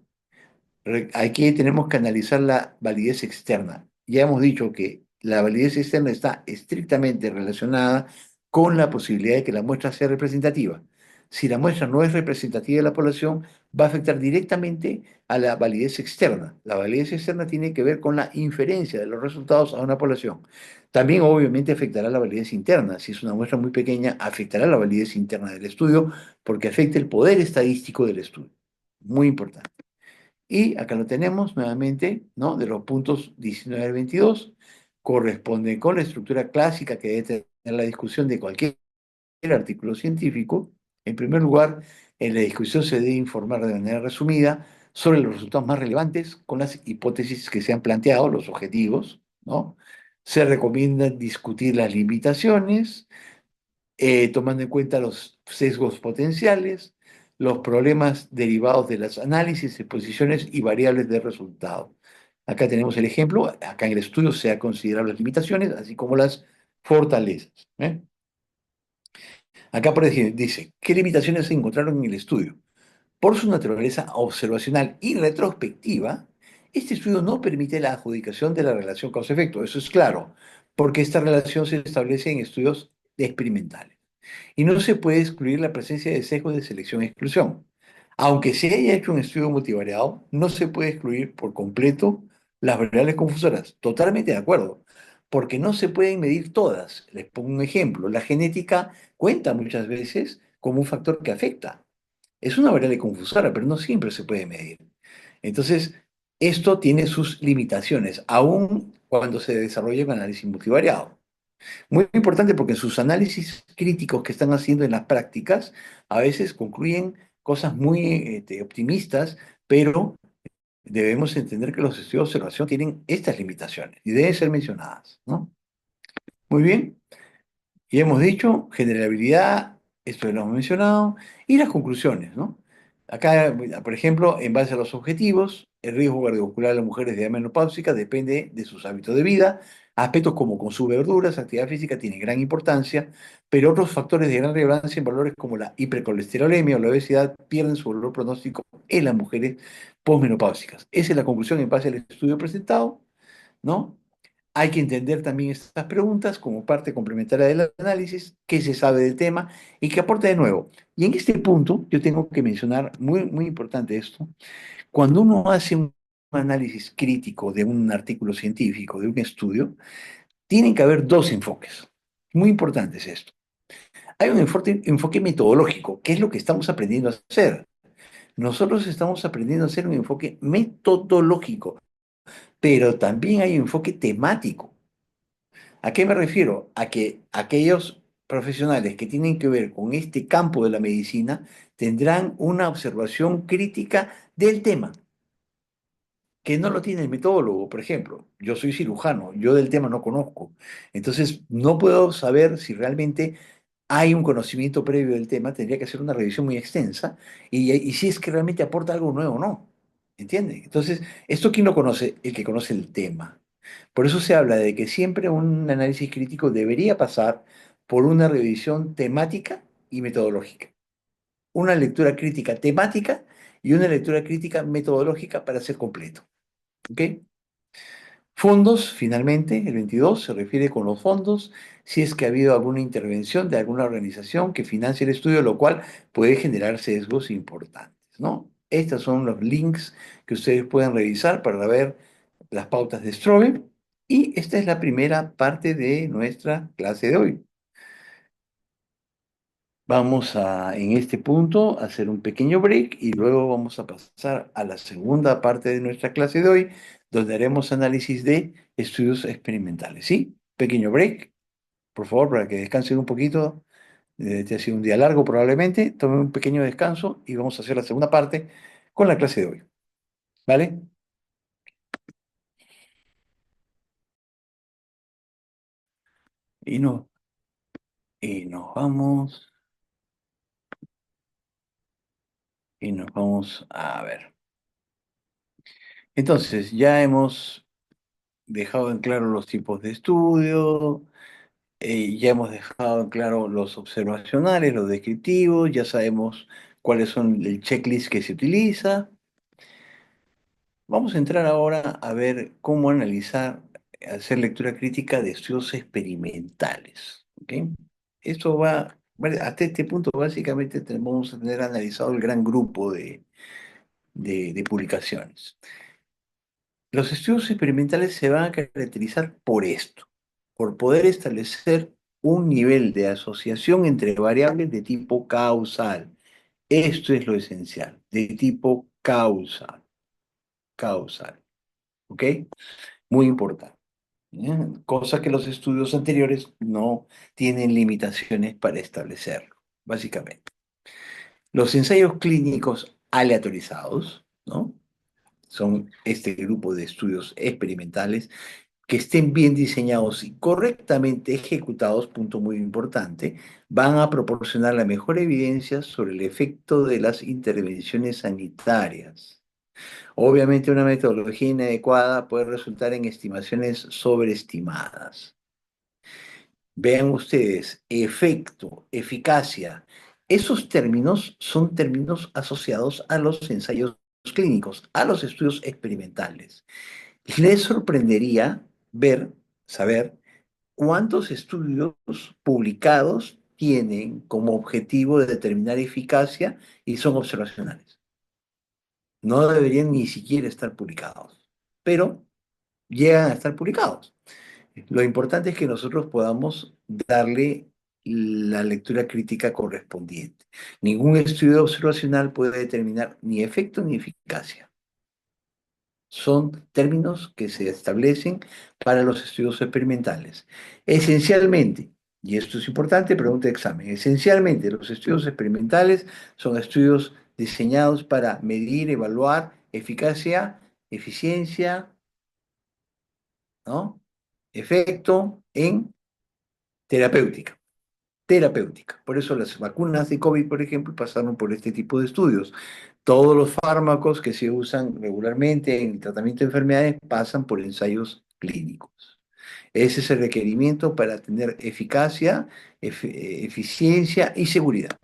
Aquí tenemos que analizar la validez externa. Ya hemos dicho que la validez externa está estrictamente relacionada con la posibilidad de que la muestra sea representativa. Si la muestra no es representativa de la población, va a afectar directamente a la validez externa. La validez externa tiene que ver con la inferencia de los resultados a una población. También obviamente afectará la validez interna. Si es una muestra muy pequeña, afectará la validez interna del estudio porque afecta el poder estadístico del estudio. Muy importante. Y acá lo tenemos nuevamente, ¿no? De los puntos 19 al 22, corresponde con la estructura clásica que debe tener la discusión de cualquier artículo científico. En primer lugar, en la discusión se debe informar de manera resumida sobre los resultados más relevantes con las hipótesis que se han planteado, los objetivos, ¿no? Se recomienda discutir las limitaciones, tomando en cuenta los sesgos potenciales, los problemas derivados de los análisis, exposiciones y variables de resultado. Acá tenemos el ejemplo, acá en el estudio se ha considerado las limitaciones, así como las fortalezas. ¿Eh? Acá por ejemplo, dice, ¿qué limitaciones se encontraron en el estudio? Por su naturaleza observacional y retrospectiva, este estudio no permite la adjudicación de la relación causa-efecto, eso es claro, porque esta relación se establece en estudios experimentales. Y no se puede excluir la presencia de sesgos de selección-exclusión. Aunque se haya hecho un estudio multivariado, no se puede excluir por completo las variables confusoras. Totalmente de acuerdo, porque no se pueden medir todas. Les pongo un ejemplo. La genética cuenta muchas veces como un factor que afecta. Es una variable confusora, pero no siempre se puede medir. Entonces, esto tiene sus limitaciones, aun cuando se desarrolla un análisis multivariado. Muy importante porque sus análisis críticos que están haciendo en las prácticas a veces concluyen cosas muy optimistas, pero debemos entender que los estudios de observación tienen estas limitaciones y deben ser mencionadas, ¿no? Muy bien. Y hemos dicho generabilidad, esto ya lo hemos mencionado, y las conclusiones, ¿no? Acá, por ejemplo, en base a los objetivos, el riesgo cardiovascular de las mujeres de edad menopáusica depende de sus hábitos de vida. Aspectos como consumo de verduras, actividad física tienen gran importancia, pero otros factores de gran relevancia en valores como la hipercolesterolemia o la obesidad pierden su valor pronóstico en las mujeres posmenopáusicas. Esa es la conclusión en base al estudio presentado, ¿no? Hay que entender también estas preguntas como parte complementaria del análisis, qué se sabe del tema y qué aporta de nuevo. Y en este punto yo tengo que mencionar, muy, muy importante esto, cuando uno hace un análisis crítico de un artículo científico, de un estudio, tienen que haber dos enfoques. Muy importante es esto. Hay un enfoque metodológico, que es lo que estamos aprendiendo a hacer. Nosotros estamos aprendiendo a hacer un enfoque metodológico, pero también hay un enfoque temático. ¿A qué me refiero? A que aquellos profesionales que tienen que ver con este campo de la medicina tendrán una observación crítica del tema, que no lo tiene el metodólogo. Por ejemplo, yo soy cirujano, yo del tema no conozco, entonces no puedo saber si realmente hay un conocimiento previo del tema, tendría que hacer una revisión muy extensa y si es que realmente aporta algo nuevo o no. ¿Entiende? Entonces, ¿esto quién lo conoce? El que conoce el tema. Por eso se habla de que siempre un análisis crítico debería pasar por una revisión temática y metodológica. Una lectura crítica temática y una lectura crítica metodológica para ser completo. ¿Ok? Fondos, finalmente, el 22 se refiere con los fondos si es que ha habido alguna intervención de alguna organización que financie el estudio, lo cual puede generar sesgos importantes, ¿no? Estos son los links que ustedes pueden revisar para ver las pautas de Strobe y esta es la primera parte de nuestra clase de hoy. Vamos a, en este punto, hacer un pequeño break y luego vamos a pasar a la segunda parte de nuestra clase de hoy, donde haremos análisis de estudios experimentales. ¿Sí? Pequeño break, por favor, para que descansen un poquito. Este ha sido un día largo probablemente. Tomen un pequeño descanso y vamos a hacer la segunda parte con la clase de hoy. ¿Vale? Y, no, y nos vamos, y nos vamos a ver. Entonces, ya hemos dejado en claro los tipos de estudio. Ya hemos dejado en claro los observacionales, los descriptivos, ya sabemos cuáles son el checklist que se utiliza. Vamos a entrar ahora a ver cómo analizar, hacer lectura crítica de estudios experimentales. ¿Ok? Esto va, bueno, hasta este punto básicamente vamos a tener analizado el gran grupo de publicaciones. Los estudios experimentales se van a caracterizar por esto, por poder establecer un nivel de asociación entre variables de tipo causal. Esto es lo esencial, de tipo causal, causal, ¿ok? Muy importante. ¿Eh? Cosa que los estudios anteriores no tienen limitaciones para establecerlo, básicamente. Los ensayos clínicos aleatorizados, ¿no? son este grupo de estudios experimentales que estén bien diseñados y correctamente ejecutados, punto muy importante, van a proporcionar la mejor evidencia sobre el efecto de las intervenciones sanitarias. Obviamente una metodología inadecuada puede resultar en estimaciones sobreestimadas. Vean ustedes, efecto, eficacia. Esos términos son términos asociados a los ensayos clínicos, a los estudios experimentales. Les sorprendería saber cuántos estudios publicados tienen como objetivo de determinar eficacia y son observacionales. No deberían ni siquiera estar publicados, pero llegan a estar publicados. Lo importante es que nosotros podamos darle la lectura crítica correspondiente. Ningún estudio observacional puede determinar ni efecto ni eficacia. Son términos que se establecen para los estudios experimentales. Esencialmente, y esto es importante, pregunta de examen, esencialmente los estudios experimentales son estudios diseñados para medir, evaluar eficacia, eficiencia, ¿no? Efecto en terapéutica. Terapéutica. Por eso las vacunas de COVID, por ejemplo, pasaron por este tipo de estudios. Todos los fármacos que se usan regularmente en el tratamiento de enfermedades pasan por ensayos clínicos. Ese es el requerimiento para tener eficacia, eficiencia y seguridad.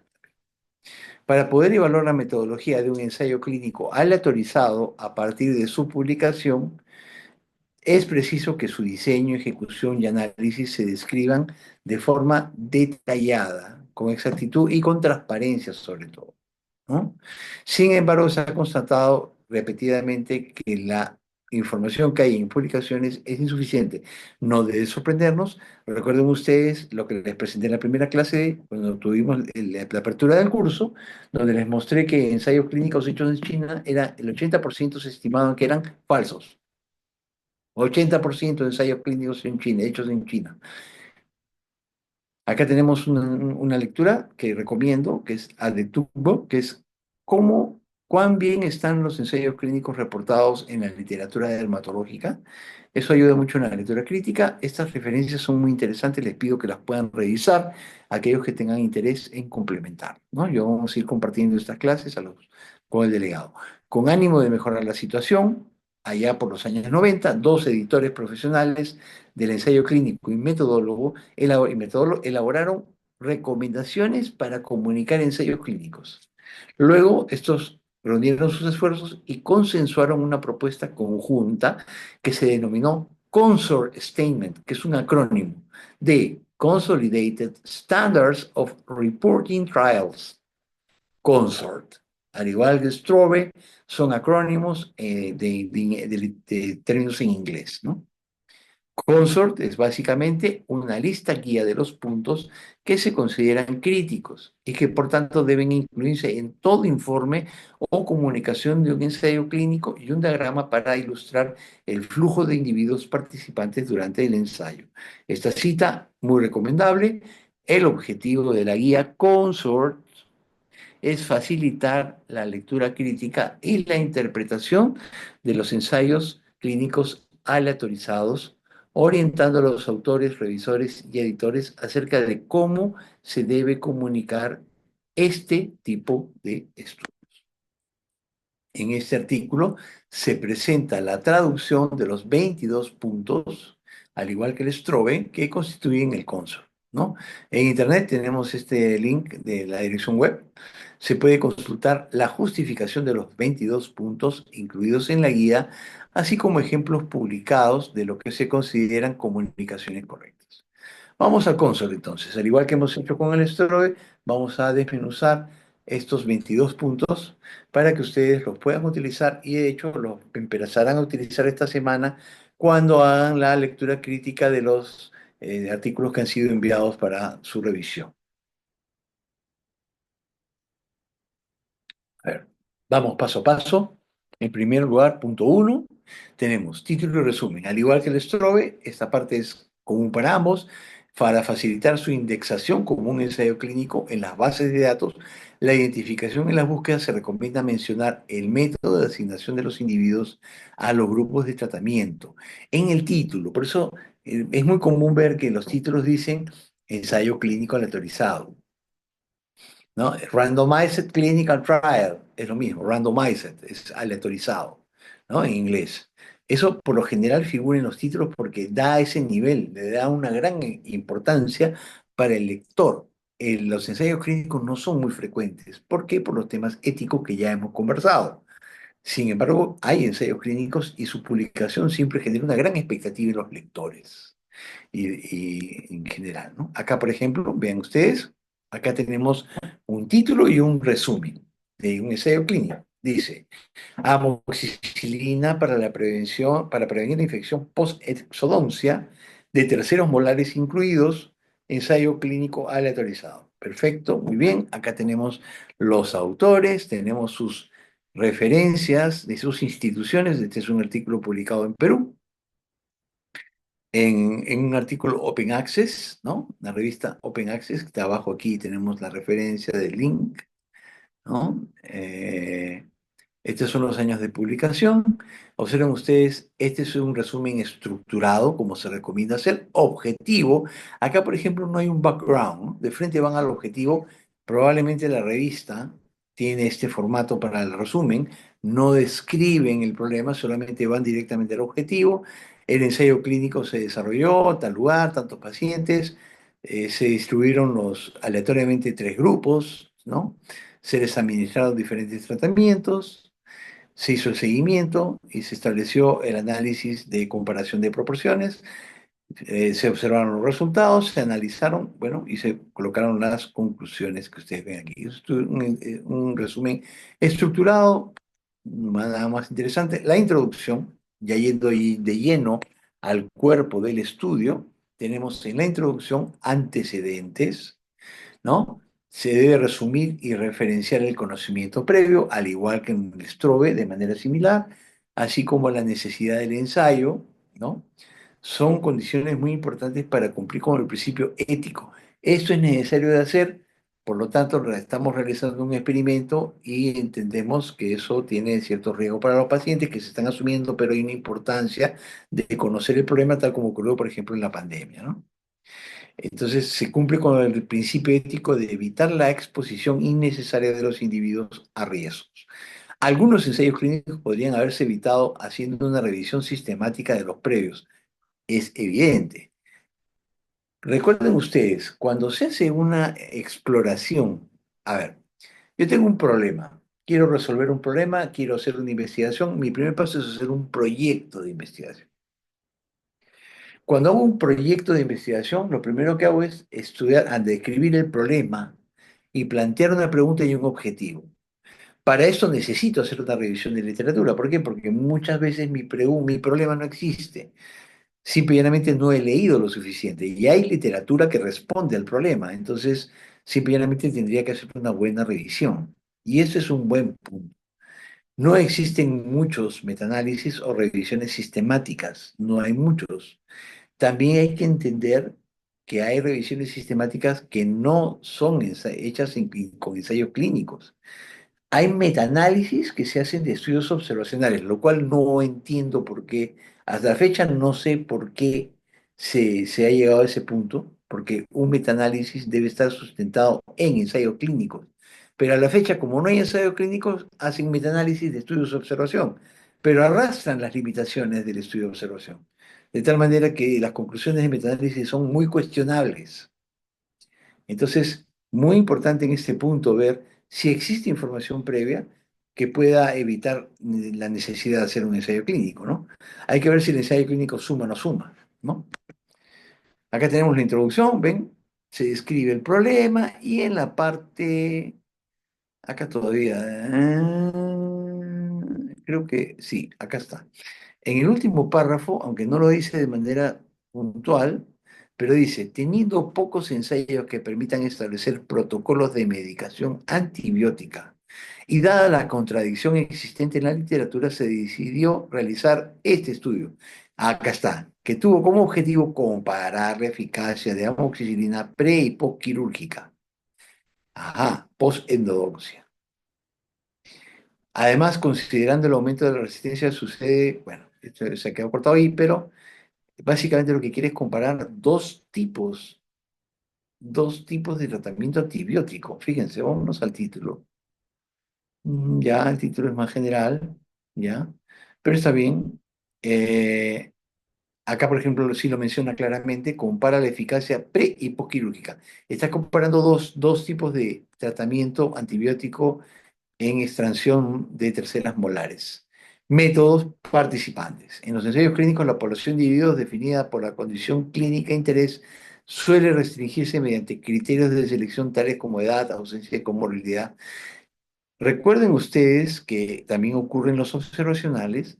Para poder evaluar la metodología de un ensayo clínico aleatorizado a partir de su publicación, es preciso que su diseño, ejecución y análisis se describan de forma detallada, con exactitud y con transparencia sobre todo, ¿no? Sin embargo, se ha constatado repetidamente que la información que hay en publicaciones es insuficiente. No debe sorprendernos. Recuerden ustedes lo que les presenté en la primera clase, cuando tuvimos la apertura del curso, donde les mostré que ensayos clínicos hechos en China, el 80% se estimaban que eran falsos. 80% de ensayos clínicos en China, hechos en China. Acá tenemos una lectura que recomiendo, que es Adetubo, que es cuán bien están los ensayos clínicos reportados en la literatura dermatológica. Eso ayuda mucho en la lectura crítica. Estas referencias son muy interesantes, les pido que las puedan revisar aquellos que tengan interés en complementar, ¿no? Yo vamos a ir compartiendo estas clases con el delegado. Con ánimo de mejorar la situación, allá por los años 90, dos editores profesionales del ensayo clínico y metodólogo elaboraron recomendaciones para comunicar ensayos clínicos. Luego, estos reunieron sus esfuerzos y consensuaron una propuesta conjunta que se denominó Consort Statement, que es un acrónimo de Consolidated Standards of Reporting Trials, Consort. Al igual que Strobe, son acrónimos de términos en inglés, ¿no? Consort es básicamente una lista guía de los puntos que se consideran críticos y que por tanto deben incluirse en todo informe o comunicación de un ensayo clínico y un diagrama para ilustrar el flujo de individuos participantes durante el ensayo. Esta cita, muy recomendable. El objetivo de la guía Consort es facilitar la lectura crítica y la interpretación de los ensayos clínicos aleatorizados, orientando a los autores, revisores y editores acerca de cómo se debe comunicar este tipo de estudios. En este artículo se presenta la traducción de los 22 puntos, al igual que el Strobe, que constituyen el consor, ¿no? En Internet tenemos este link de la dirección web. Se puede consultar la justificación de los 22 puntos incluidos en la guía, así como ejemplos publicados de lo que se consideran comunicaciones correctas. Vamos al console entonces. Al igual que hemos hecho con el Strobe, vamos a desmenuzar estos 22 puntos para que ustedes los puedan utilizar y de hecho los empezarán a utilizar esta semana cuando hagan la lectura crítica de los artículos que han sido enviados para su revisión. A ver, vamos paso a paso. En primer lugar, punto uno, tenemos título y resumen. Al igual que el Strobe, esta parte es común para ambos. para facilitar su indexación como un ensayo clínico en las bases de datos, la identificación en las búsquedas se recomienda mencionar el método de asignación de los individuos a los grupos de tratamiento en el título. Por eso es muy común ver que los títulos dicen ensayo clínico aleatorizado, ¿no? Randomized Clinical Trial es lo mismo, randomized es aleatorizado, ¿no? En inglés. Eso por lo general figura en los títulos porque da ese nivel, le da una gran importancia para el lector. Los ensayos clínicos no son muy frecuentes. ¿Por qué? Por los temas éticos que ya hemos conversado. Sin embargo, hay ensayos clínicos y su publicación siempre genera una gran expectativa en los lectores y en general, ¿no? Acá, por ejemplo, vean ustedes, acá tenemos un título y un resumen de un ensayo clínico. Dice, amoxicilina para la prevención, para prevenir la infección post-exodoncia de terceros molares incluidos, ensayo clínico aleatorizado. Perfecto, muy bien. Acá tenemos los autores, tenemos sus referencias de sus instituciones. Este es un artículo publicado en Perú en un artículo Open Access, ¿no? La revista Open Access, que está abajo aquí tenemos la referencia del link, ¿no? Estos son los años de publicación. Observen ustedes, este es un resumen estructurado, como se recomienda hacer, objetivo. Acá, por ejemplo, no hay un background, ¿no? De frente van al objetivo. Probablemente la revista tiene este formato para el resumen. No describen el problema, solamente van directamente al objetivo. El ensayo clínico se desarrolló, tal lugar, tantos pacientes. Se distribuyeron aleatoriamente tres grupos, ¿no? Se les administraron diferentes tratamientos, se hizo el seguimiento y se estableció el análisis de comparación de proporciones, se observaron los resultados, se analizaron, bueno, y se colocaron las conclusiones que ustedes ven aquí. Esto es un resumen estructurado, nada más interesante. La introducción, ya yendo ahí de lleno al cuerpo del estudio, tenemos en la introducción antecedentes, ¿no? Se debe resumir y referenciar el conocimiento previo, al igual que en el STROBE, de manera similar, así como la necesidad del ensayo, ¿no? Son condiciones muy importantes para cumplir con el principio ético. Esto es necesario de hacer, por lo tanto, estamos realizando un experimento y entendemos que eso tiene cierto riesgo para los pacientes que se están asumiendo, pero hay una importancia de conocer el problema tal como ocurrió, por ejemplo, en la pandemia, ¿no? Entonces se cumple con el principio ético de evitar la exposición innecesaria de los individuos a riesgos. Algunos ensayos clínicos podrían haberse evitado haciendo una revisión sistemática de los previos. Es evidente. Recuerden ustedes, cuando se hace una exploración, a ver, yo tengo un problema, quiero resolver un problema, quiero hacer una investigación, mi primer paso es hacer un proyecto de investigación. Cuando hago un proyecto de investigación, lo primero que hago es estudiar, describir el problema y plantear una pregunta y un objetivo. Para eso necesito hacer una revisión de literatura. ¿Por qué? Porque muchas veces mi problema no existe. Simplemente no he leído lo suficiente y hay literatura que responde al problema. Entonces, simplemente tendría que hacer una buena revisión. Y eso es un buen punto. No existen muchos metaanálisis o revisiones sistemáticas. No hay muchos. También hay que entender que hay revisiones sistemáticas que no son hechas con ensayos clínicos. Hay metaanálisis que se hacen de estudios observacionales, lo cual no entiendo por qué. Hasta la fecha no sé por qué se ha llegado a ese punto, porque un metaanálisis debe estar sustentado en ensayos clínicos. Pero a la fecha, como no hay ensayos clínicos, hacen metaanálisis de estudios de observación, pero arrastran las limitaciones del estudio de observación. De tal manera que las conclusiones de metaanálisis son muy cuestionables. Entonces, muy importante en este punto ver si existe información previa que pueda evitar la necesidad de hacer un ensayo clínico, ¿no? Hay que ver si el ensayo clínico suma o no suma, ¿no? Acá tenemos la introducción, ven, se describe el problema y en la parte, acá todavía, creo que sí, acá está. En el último párrafo, aunque no lo dice de manera puntual, pero dice, teniendo pocos ensayos que permitan establecer protocolos de medicación antibiótica y dada la contradicción existente en la literatura, se decidió realizar este estudio. Acá está, que tuvo como objetivo comparar la eficacia de amoxicilina pre y postquirúrgica. Ajá, postendodoncia. Además, considerando el aumento de la resistencia, sucede, bueno, esto se ha quedado cortado ahí, pero básicamente lo que quiere es comparar dos tipos de tratamiento antibiótico. Fíjense, vámonos al título. Ya, el título es más general, ya, pero está bien. Eh, Acá, por ejemplo, sí lo menciona claramente, compara la eficacia pre y postquirúrgica. Está comparando dos tipos de tratamiento antibiótico en extracción de terceras molares. Métodos participantes. En los ensayos clínicos, la población de individuos definida por la condición clínica de interés suele restringirse mediante criterios de selección tales como edad, ausencia de comorbilidad. Recuerden ustedes que también ocurren los observacionales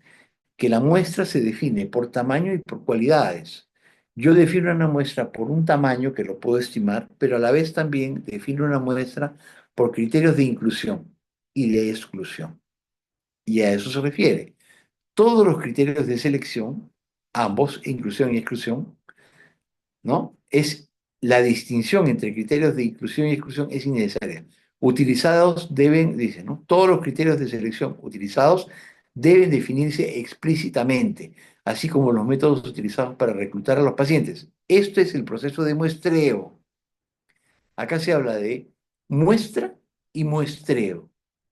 que la muestra se define por tamaño y por cualidades. Yo defino una muestra por un tamaño que lo puedo estimar, pero a la vez también defino una muestra por criterios de inclusión y de exclusión. Y a eso se refiere. Todos los criterios de selección, ambos, inclusión y exclusión, ¿no? Es la distinción entre criterios de inclusión y exclusión es innecesaria. Utilizados deben, dice, ¿no? Todos los criterios de selección utilizados deben definirse explícitamente, así como los métodos utilizados para reclutar a los pacientes. Esto es el proceso de muestreo. Acá se habla de muestra y muestreo.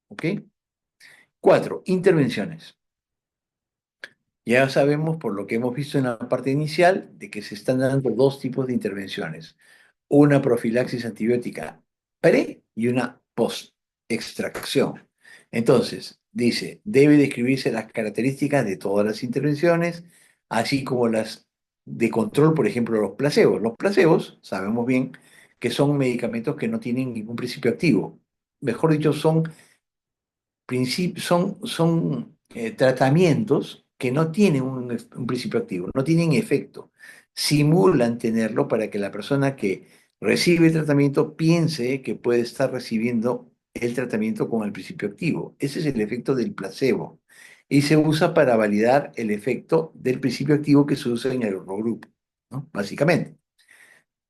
¿Ok? Cuatro, intervenciones. Ya sabemos, por lo que hemos visto en la parte inicial, de que se están dando dos tipos de intervenciones. Una profilaxis antibiótica pre y una post-extracción. Entonces, dice, debe describirse las características de todas las intervenciones, así como las de control, por ejemplo, los placebos. Los placebos, sabemos bien que son medicamentos que no tienen ningún principio activo. Mejor dicho, son tratamientos que no tienen un principio activo, no tienen efecto. Simulan tenerlo para que la persona que recibe el tratamiento piense que puede estar recibiendo el tratamiento con el principio activo. Ese es el efecto del placebo. Y se usa para validar el efecto del principio activo que se usa en el otro grupo, ¿no? Básicamente.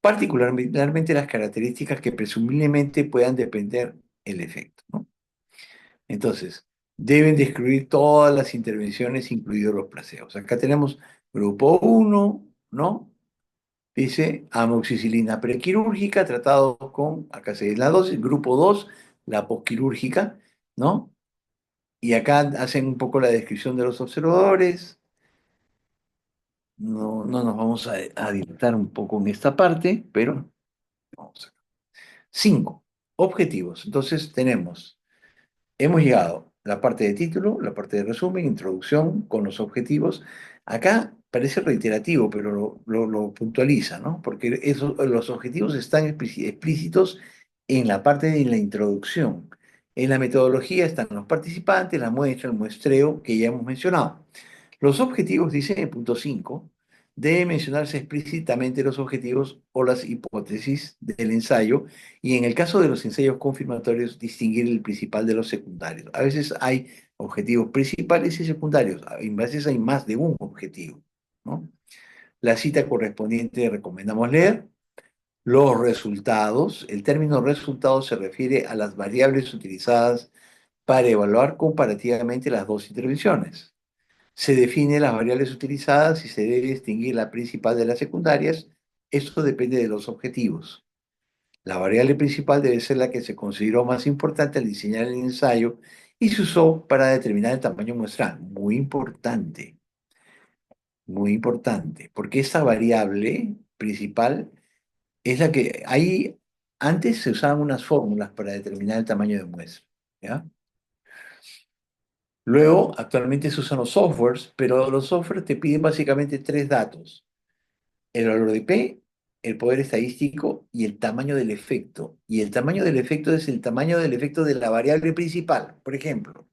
Particularmente las características que presumiblemente puedan depender el efecto, ¿no? Entonces, deben describir todas las intervenciones, incluidos los placebos. Acá tenemos grupo uno, ¿no? Dice amoxicilina prequirúrgica, tratado con, acá se dice la dosis, grupo 2, la posquirúrgica, ¿no? Y acá hacen un poco la descripción de los observadores. No, no nos vamos a adiantar un poco en esta parte, pero vamos a... 5. Objetivos. Entonces tenemos hemos llegado a la parte de título, la parte de resumen, introducción con los objetivos. Acá parece reiterativo, pero lo puntualiza, ¿no? Porque los objetivos están explícitos en la parte de la introducción. En la metodología están los participantes, la muestra, el muestreo que ya hemos mencionado. Los objetivos, dice en el punto 5, debe mencionarse explícitamente los objetivos o las hipótesis del ensayo y en el caso de los ensayos confirmatorios, distinguir el principal de los secundarios. A veces hay objetivos principales y secundarios, a veces hay más de un objetivo, ¿no? La cita correspondiente recomendamos leer. Los resultados, el término resultados se refiere a las variables utilizadas para evaluar comparativamente las dos intervenciones. Se define las variables utilizadas y se debe distinguir la principal de las secundarias. Esto depende de los objetivos. La variable principal debe ser la que se consideró más importante al diseñar el ensayo y se usó para determinar el tamaño muestral. Muy importante, porque esta variable principal es la que ahí antes se usaban unas fórmulas para determinar el tamaño de muestra, ¿ya? Luego, actualmente se usan los softwares, pero los softwares te piden básicamente tres datos: el valor de P, el poder estadístico y el tamaño del efecto. Y el tamaño del efecto es el tamaño del efecto de la variable principal. Por ejemplo,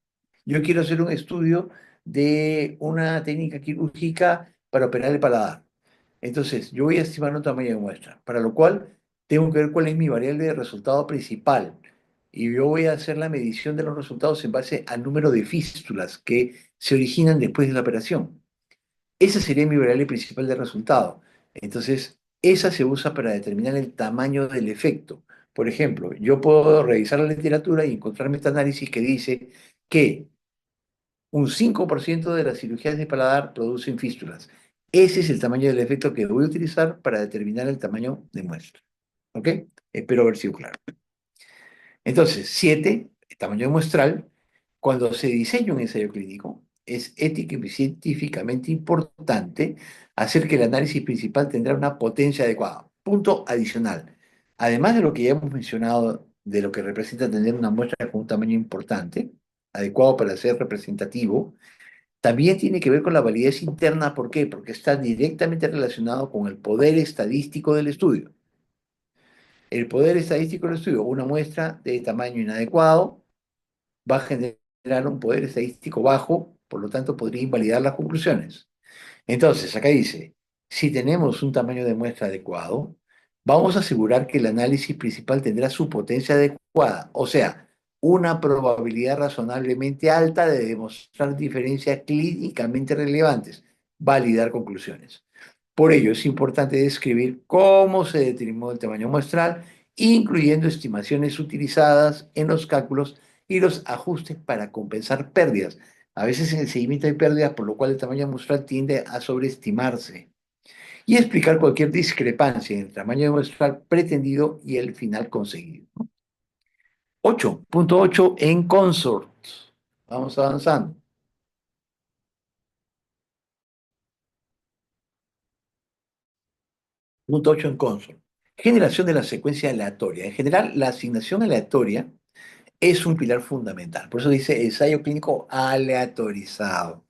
yo quiero hacer un estudio de una técnica quirúrgica para operar el paladar. Entonces, yo voy a estimar un tamaño de muestra, para lo cual tengo que ver cuál es mi variable de resultado principal. Y yo voy a hacer la medición de los resultados en base al número de fístulas que se originan después de la operación. Esa sería mi variable principal de resultado. Entonces, esa se usa para determinar el tamaño del efecto. Por ejemplo, yo puedo revisar la literatura y encontrar metaanálisis que dice que un 5% de las cirugías de paladar producen fístulas. Ese es el tamaño del efecto que voy a utilizar para determinar el tamaño de muestra. ¿Ok? Espero haber sido claro. Entonces, 7, el tamaño muestral. Cuando se diseña un ensayo clínico, es ética y científicamente importante hacer que el análisis principal tendrá una potencia adecuada. Punto adicional. Además de lo que ya hemos mencionado, de lo que representa tener una muestra con un tamaño importante, adecuado para ser representativo, también tiene que ver con la validez interna. ¿Por qué? Porque está directamente relacionado con el poder estadístico del estudio. El poder estadístico del estudio, una muestra de tamaño inadecuado, va a generar un poder estadístico bajo, por lo tanto podría invalidar las conclusiones. Entonces, acá dice, si tenemos un tamaño de muestra adecuado, vamos a asegurar que el análisis principal tendrá su potencia adecuada, o sea, una probabilidad razonablemente alta de demostrar diferencias clínicamente relevantes, validar conclusiones. Por ello, es importante describir cómo se determinó el tamaño muestral, incluyendo estimaciones utilizadas en los cálculos y los ajustes para compensar pérdidas. A veces en el seguimiento hay pérdidas, por lo cual el tamaño muestral tiende a sobreestimarse. Y explicar cualquier discrepancia en el tamaño muestral pretendido y el final conseguido. 8.8 en consort. Vamos avanzando. Punto 8 en consort. Generación de la secuencia aleatoria. En general, la asignación aleatoria es un pilar fundamental. Por eso dice ensayo clínico aleatorizado.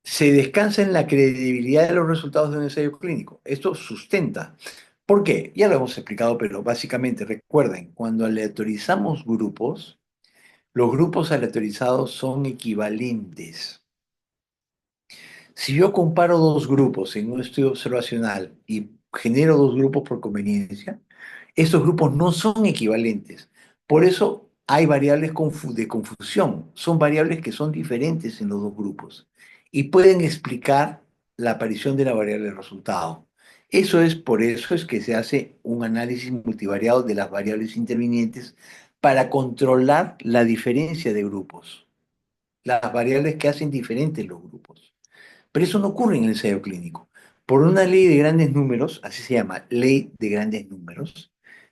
Se descansa en la credibilidad de los resultados de un ensayo clínico. Esto sustenta. ¿Por qué? Ya lo hemos explicado, pero básicamente recuerden, cuando aleatorizamos grupos, los grupos aleatorizados son equivalentes. Si yo comparo dos grupos en un estudio observacional y genero dos grupos por conveniencia, estos grupos no son equivalentes. Por eso hay variables de confusión. Son variables que son diferentes en los dos grupos y pueden explicar la aparición de la variable de resultado. Por eso es que se hace un análisis multivariado de las variables intervinientes para controlar la diferencia de grupos, las variables que hacen diferentes los grupos. Pero eso no ocurre en el ensayo clínico. Por una ley de grandes números, así se llama, ley de grandes números,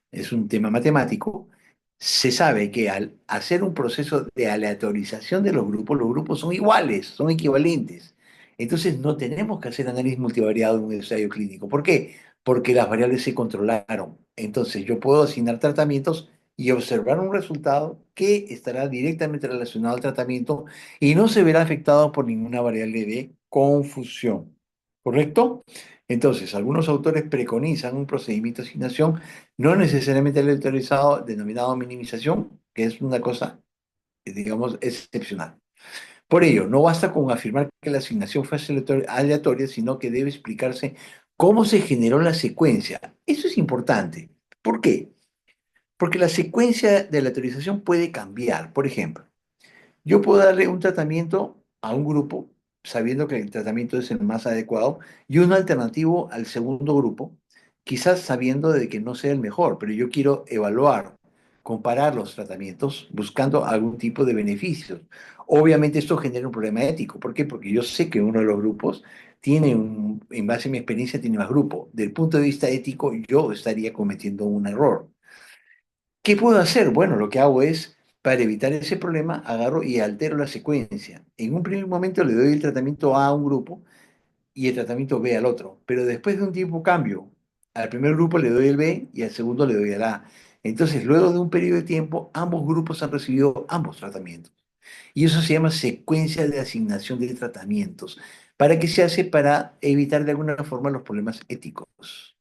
es un tema matemático, se sabe que al hacer un proceso de aleatorización de los grupos son iguales, son equivalentes. Entonces no tenemos que hacer análisis multivariado en un ensayo clínico. ¿Por qué? Porque las variables se controlaron. Entonces yo puedo asignar tratamientos y observar un resultado que estará directamente relacionado al tratamiento y no se verá afectado por ninguna variable de confusión. ¿Correcto? Entonces, algunos autores preconizan un procedimiento de asignación no necesariamente aleatorizado, denominado minimización, que es una cosa, digamos, excepcional. Por ello, no basta con afirmar que la asignación fue aleatoria, sino que debe explicarse cómo se generó la secuencia. Eso es importante. ¿Por qué? Porque la secuencia de aleatorización puede cambiar. Por ejemplo, yo puedo darle un tratamiento a un grupo, sabiendo que el tratamiento es el más adecuado, y un alternativo al segundo grupo, quizás sabiendo de que no sea el mejor, pero yo quiero evaluar, comparar los tratamientos, buscando algún tipo de beneficios. Obviamente esto genera un problema ético. ¿Por qué? Porque yo sé que uno de los grupos en base a mi experiencia, tiene más grupo. Del punto de vista ético, yo estaría cometiendo un error. ¿Qué puedo hacer? Bueno, lo que hago es, para evitar ese problema, agarro y altero la secuencia. En un primer momento le doy el tratamiento A a un grupo y el tratamiento B al otro, pero después de un tiempo cambio. Al primer grupo le doy el B y al segundo le doy el A. Entonces, luego de un periodo de tiempo, ambos grupos han recibido ambos tratamientos. Y eso se llama secuencia de asignación de tratamientos. ¿Para qué se hace? Para evitar de alguna forma los problemas éticos.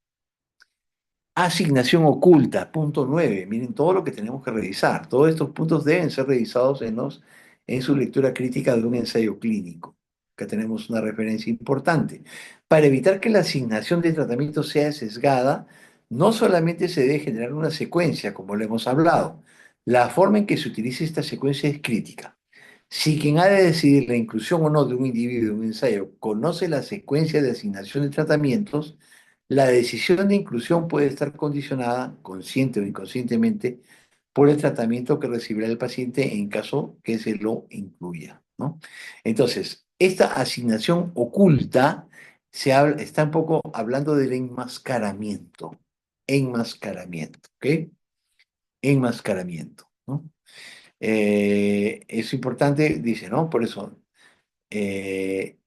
Asignación oculta, punto 9. Miren todo lo que tenemos que revisar. Todos estos puntos deben ser revisados en su lectura crítica de un ensayo clínico. Que tenemos una referencia importante. Para evitar que la asignación de tratamiento sea sesgada, no solamente se debe generar una secuencia, como lo hemos hablado. La forma en que se utilice esta secuencia es crítica. Si quien ha de decidir la inclusión o no de un individuo en un ensayo conoce la secuencia de asignación de tratamientos, la decisión de inclusión puede estar condicionada, consciente o inconscientemente, por el tratamiento que recibirá el paciente en caso que se lo incluya, ¿no? Entonces, esta asignación oculta está un poco hablando del enmascaramiento. Enmascaramiento, ¿ok? Enmascaramiento, ¿no? Es importante, dice, ¿no? Por eso, eh,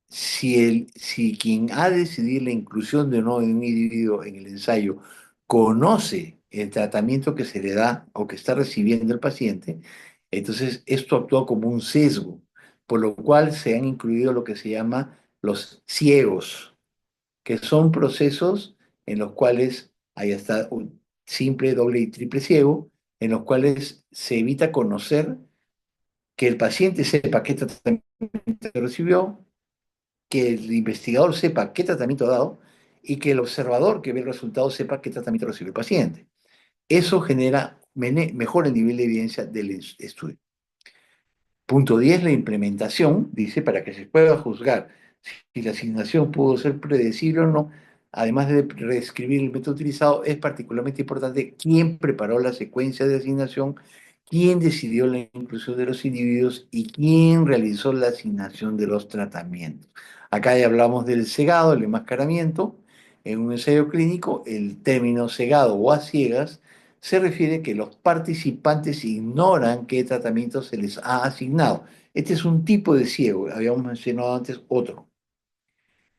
si quien ha de decidir la inclusión de o no de un individuo en el ensayo conoce el tratamiento que se le da o que está recibiendo el paciente, entonces esto actúa como un sesgo, por lo cual se han incluido lo que se llama los ciegos, que son procesos en los cuales hay hasta un simple, doble y triple ciego, en los cuales se evita conocer que el paciente sepa qué tratamiento recibió, que el investigador sepa qué tratamiento ha dado y que el observador que ve el resultado sepa qué tratamiento recibió el paciente. Eso genera mejor el nivel de evidencia del estudio. Punto 10, la implementación, dice, para que se pueda juzgar si la asignación pudo ser predecible o no, además de reescribir el método utilizado, es particularmente importante quién preparó la secuencia de asignación, quién decidió la inclusión de los individuos y quién realizó la asignación de los tratamientos. Acá ya hablamos del cegado, el enmascaramiento. En un ensayo clínico, el término cegado o a ciegas se refiere que los participantes ignoran qué tratamiento se les ha asignado. Este es un tipo de ciego, habíamos mencionado antes otro.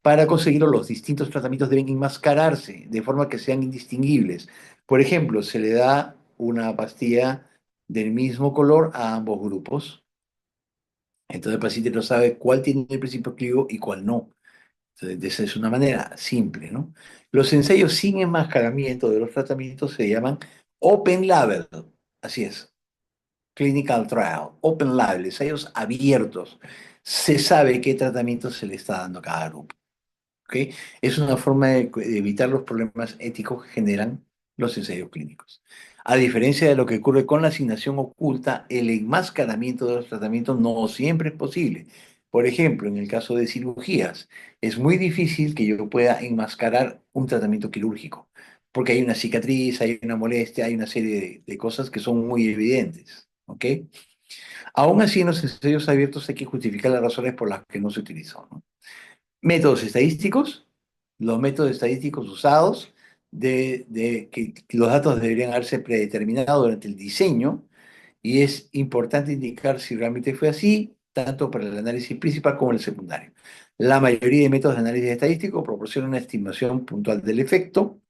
Para conseguirlo, los distintos tratamientos deben enmascararse de forma que sean indistinguibles. Por ejemplo, se le da una pastilla del mismo color a ambos grupos. Entonces el paciente no sabe cuál tiene el principio activo y cuál no. Entonces, esa es una manera simple, ¿no? Los ensayos sin enmascaramiento de los tratamientos se llaman open label. Así es. Clinical trial, open label, ensayos abiertos. Se sabe qué tratamiento se le está dando a cada grupo. ¿Ok? Es una forma de evitar los problemas éticos que generan los ensayos clínicos. A diferencia de lo que ocurre con la asignación oculta, el enmascaramiento de los tratamientos no siempre es posible. Por ejemplo, en el caso de cirugías, es muy difícil que yo pueda enmascarar un tratamiento quirúrgico, porque hay una cicatriz, hay una molestia, hay una serie de cosas que son muy evidentes. ¿Ok? Aún así, en los ensayos abiertos hay que justificar las razones por las que no se utilizó, ¿no? Métodos estadísticos. Los métodos estadísticos usados de que los datos deberían haberse predeterminado durante el diseño y es importante indicar si realmente fue así, tanto para el análisis principal como el secundario. La mayoría de métodos de análisis estadístico proporcionan una estimación puntual del efecto,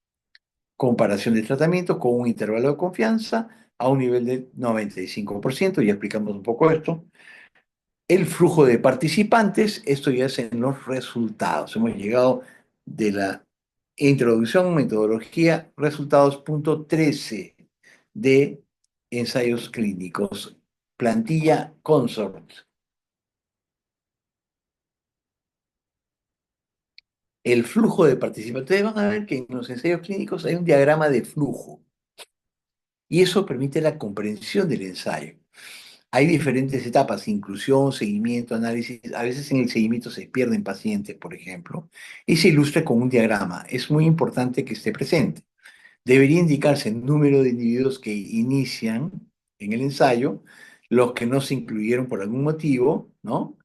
comparación de tratamientos con un intervalo de confianza a un nivel de 95%, ya explicamos un poco esto. El flujo de participantes, esto ya es en los resultados. Hemos llegado de la introducción, metodología, resultados, punto 13 de ensayos clínicos. Plantilla Consort. El flujo de participantes. Ustedes van a ver que en los ensayos clínicos hay un diagrama de flujo y eso permite la comprensión del ensayo. Hay diferentes etapas, inclusión, seguimiento, análisis. A veces en el seguimiento se pierden pacientes, por ejemplo, y se ilustra con un diagrama. Es muy importante que esté presente. Debería indicarse el número de individuos que inician en el ensayo, los que no se incluyeron por algún motivo, ¿no?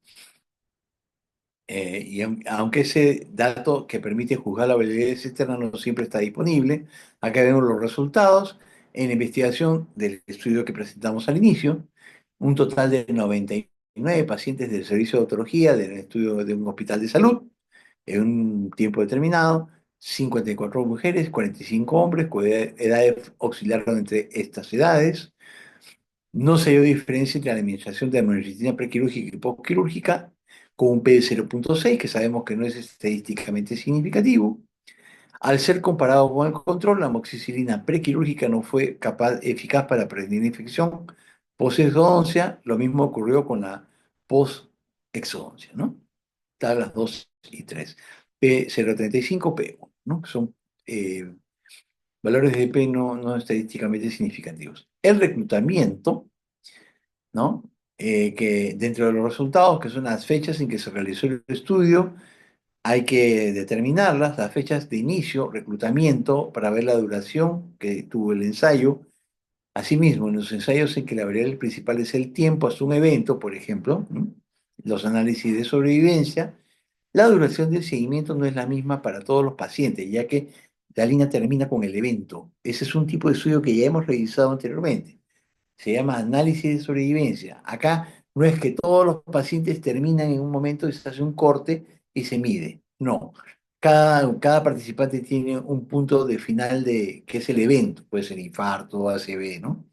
Aunque ese dato que permite juzgar la validez externa no siempre está disponible, acá vemos los resultados en la investigación del estudio que presentamos al inicio, un total de 99 pacientes del servicio de otología del estudio de un hospital de salud en un tiempo determinado, 54 mujeres, 45 hombres, con edades oscilaron entre estas edades. No se dio diferencia entre la administración de amoxicilina prequirúrgica y postquirúrgica, con un P de 0,6, que sabemos que no es estadísticamente significativo. Al ser comparado con el control, la amoxicilina prequirúrgica no fue eficaz para prevenir la infección post-exodoncia. Lo mismo ocurrió con la post-exodoncia, ¿no? Tablas 2 y 3. P0,35, P1, ¿no? Son eh, valores de P no estadísticamente significativos. El reclutamiento, ¿no? que dentro de los resultados, que son las fechas en que se realizó el estudio, hay que determinarlas, las fechas de inicio, reclutamiento, para ver la duración que tuvo el ensayo. Asimismo, en los ensayos en que la variable principal es el tiempo hasta un evento, por ejemplo, ¿no? Los análisis de sobrevivencia, la duración del seguimiento no es la misma para todos los pacientes, ya que la línea termina con el evento. Ese es un tipo de estudio que ya hemos revisado anteriormente. Se llama análisis de sobrevivencia. Acá no es que todos los pacientes terminan en un momento y se hace un corte y se mide. No. Cada participante tiene un punto de final de que es el evento, puede ser infarto, ACV, ¿no?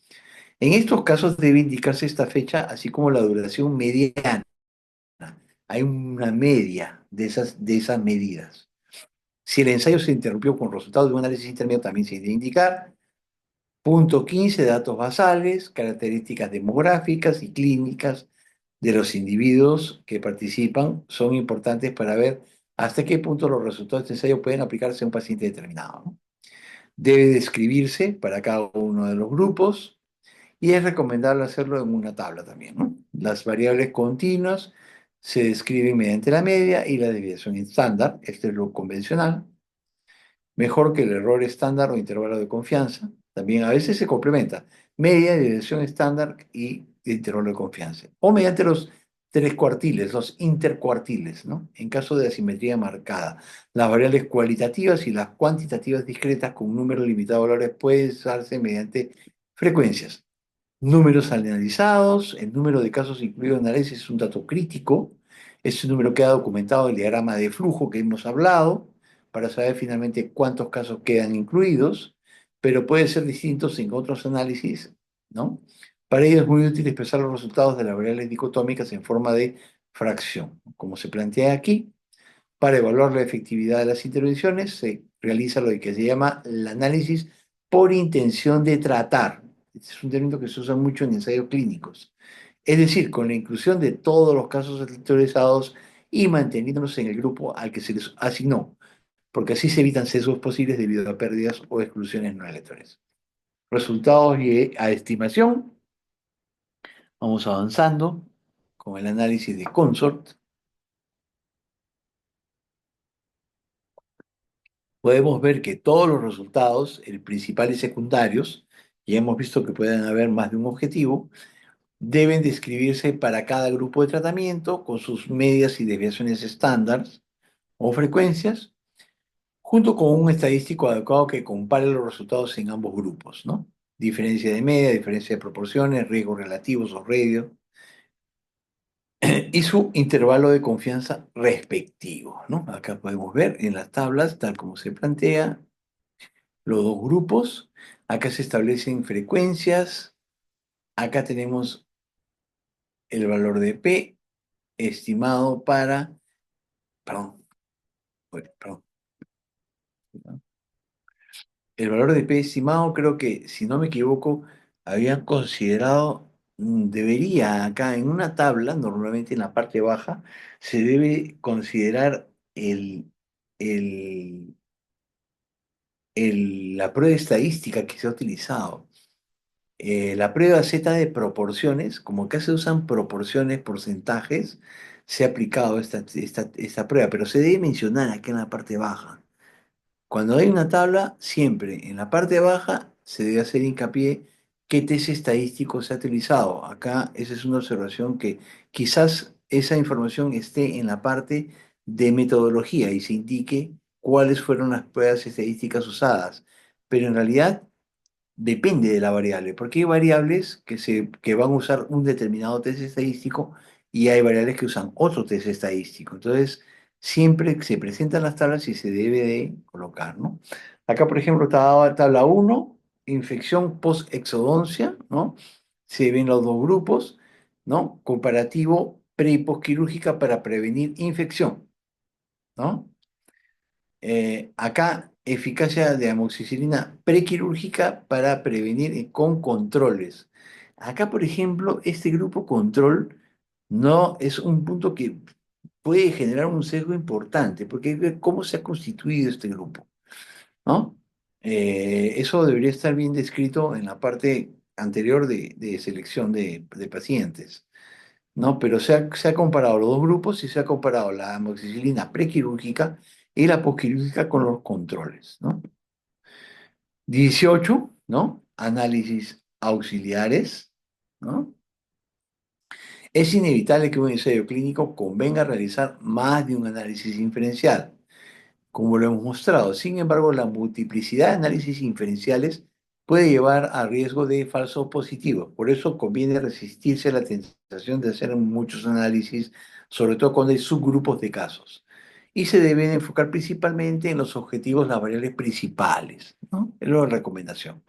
En estos casos debe indicarse esta fecha, así como la duración mediana. Hay una media de esas medidas. Si el ensayo se interrumpió con resultados de un análisis intermedio, también se debe indicar. Punto 15, datos basales, características demográficas y clínicas de los individuos que participan son importantes para ver hasta qué punto los resultados de este ensayo pueden aplicarse a un paciente determinado, ¿no? Debe describirse para cada uno de los grupos y es recomendable hacerlo en una tabla también, ¿no? Las variables continuas se describen mediante la media y la desviación estándar, este es lo convencional, mejor que el error estándar o intervalo de confianza. También a veces se complementa media, desviación estándar y intervalo de confianza. O mediante los tres cuartiles, los intercuartiles, ¿no? En caso de asimetría marcada. Las variables cualitativas y las cuantitativas discretas con un número limitado de valores pueden usarse mediante frecuencias. Números analizados, el número de casos incluidos en análisis es un dato crítico. Es un número que ha documentado el diagrama de flujo que hemos hablado para saber finalmente cuántos casos quedan incluidos, pero puede ser distintos en otros análisis, ¿no? Para ello es muy útil expresar los resultados de las variables dicotómicas en forma de fracción, como se plantea aquí. Para evaluar la efectividad de las intervenciones, se realiza lo que se llama el análisis por intención de tratar. Este es un término que se usa mucho en ensayos clínicos. Es decir, con la inclusión de todos los casos aleatorizados y manteniéndolos en el grupo al que se les asignó, porque así se evitan sesgos posibles debido a pérdidas o exclusiones no aleatorias. Resultados y a estimación. Vamos avanzando con el análisis de Consort. Podemos ver que todos los resultados, el principales y secundarios, y hemos visto que pueden haber más de un objetivo, deben describirse para cada grupo de tratamiento con sus medias y desviaciones estándar o frecuencias, junto con un estadístico adecuado que compare los resultados en ambos grupos, ¿no? Diferencia de media, diferencia de proporciones, riesgos relativos o radio, y su intervalo de confianza respectivo, ¿no? Acá podemos ver en las tablas, tal como se plantea, los dos grupos. Acá se establecen frecuencias. Acá tenemos el valor de P estimado para, perdón, perdón. El valor de P estimado creo que, si no me equivoco, habían considerado, debería acá en una tabla, normalmente en la parte baja, se debe considerar el, la prueba estadística que se ha utilizado. La prueba Z de proporciones, como acá se usan proporciones, porcentajes, se ha aplicado esta prueba, pero se debe mencionar aquí en la parte baja. Cuando hay una tabla, siempre en la parte baja se debe hacer hincapié qué test estadístico se ha utilizado. Acá esa es una observación que quizás esa información esté en la parte de metodología y se indique cuáles fueron las pruebas estadísticas usadas, pero en realidad depende de la variable, porque hay variables que van a usar un determinado test estadístico y hay variables que usan otro test estadístico. Entonces, siempre se presentan las tablas y se debe de colocar, ¿no? Acá, por ejemplo, está dada tabla uno, infección post-exodoncia, ¿no? Se ven los dos grupos, ¿no? Comparativo pre y postquirúrgica para prevenir infección, ¿no? Acá, eficacia de amoxicilina prequirúrgica para prevenir con controles. Acá, por ejemplo, este grupo control no es un punto que puede generar un sesgo importante, porque hay que ver cómo se ha constituido este grupo, ¿no? Eso debería estar bien descrito en la parte anterior de selección de pacientes. ¿no? Pero se ha comparado los dos grupos y se ha comparado la amoxicilina prequirúrgica y la posquirúrgica con los controles, ¿no? 18, ¿no? Análisis auxiliares, ¿no? Es inevitable que un ensayo clínico convenga realizar más de un análisis inferencial, como lo hemos mostrado. Sin embargo, la multiplicidad de análisis inferenciales puede llevar a riesgo de falsos positivos. Por eso conviene resistirse a la tentación de hacer muchos análisis, sobre todo cuando hay subgrupos de casos. Y se deben enfocar principalmente en los objetivos, las variables principales, ¿no? Es la recomendación.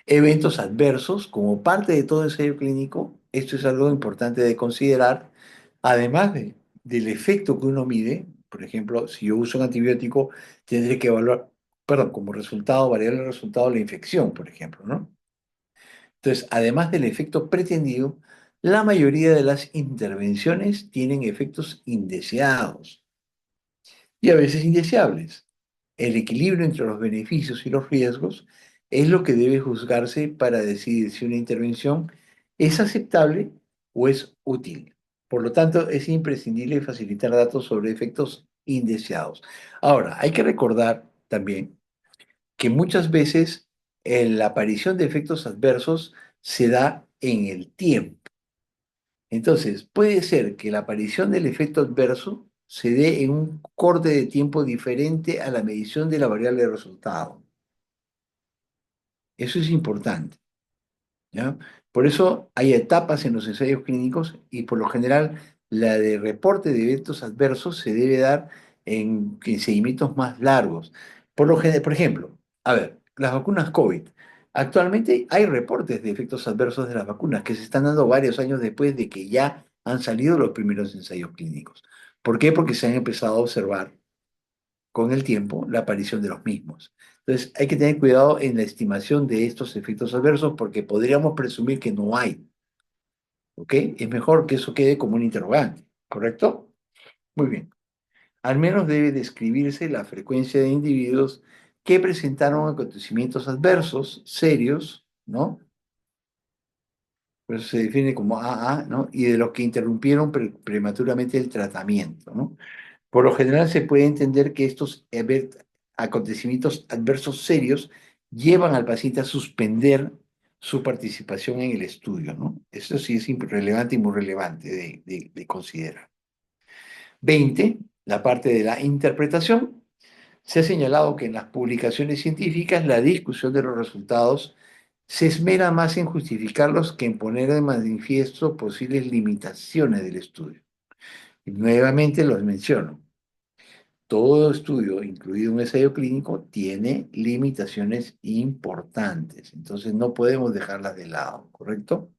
Eventos adversos, como parte de todo ensayo clínico, esto es algo importante de considerar, además del efecto que uno mide. Por ejemplo, si yo uso un antibiótico, tendré que evaluar, perdón, como resultado, variar el resultado de la infección, por ejemplo, ¿no? Entonces, además del efecto pretendido, la mayoría de las intervenciones tienen efectos indeseados y a veces indeseables. El equilibrio entre los beneficios y los riesgos es lo que debe juzgarse para decidir si una intervención es aceptable o es útil. Por lo tanto, es imprescindible facilitar datos sobre efectos indeseados. Ahora, hay que recordar también que muchas veces la aparición de efectos adversos se da en el tiempo. Entonces, puede ser que la aparición del efecto adverso se dé en un corte de tiempo diferente a la medición de la variable de resultado. Eso es importante, ¿ya? Por eso hay etapas en los ensayos clínicos y por lo general la de reporte de eventos adversos se debe dar en seguimientos más largos. Por ejemplo, a ver, las vacunas COVID. Actualmente hay reportes de efectos adversos de las vacunas que se están dando varios años después de que ya han salido los primeros ensayos clínicos. ¿Por qué? Porque se han empezado a observar con el tiempo la aparición de los mismos. Entonces, hay que tener cuidado en la estimación de estos efectos adversos porque podríamos presumir que no hay, ¿ok? Es mejor que eso quede como un interrogante, ¿correcto? Muy bien. Al menos debe describirse la frecuencia de individuos que presentaron acontecimientos adversos serios, ¿no? Por eso se define como AA, ¿no? Y de los que interrumpieron prematuramente el tratamiento, ¿no? Por lo general se puede entender que estos acontecimientos adversos serios llevan al paciente a suspender su participación en el estudio, ¿no? Eso sí es relevante y muy relevante de considerar. 20, la parte de la interpretación. Se ha señalado que en las publicaciones científicas la discusión de los resultados se esmera más en justificarlos que en poner de manifiesto posibles limitaciones del estudio. Y nuevamente los menciono. Todo estudio, incluido un ensayo clínico, tiene limitaciones importantes. Entonces no podemos dejarlas de lado, ¿correcto?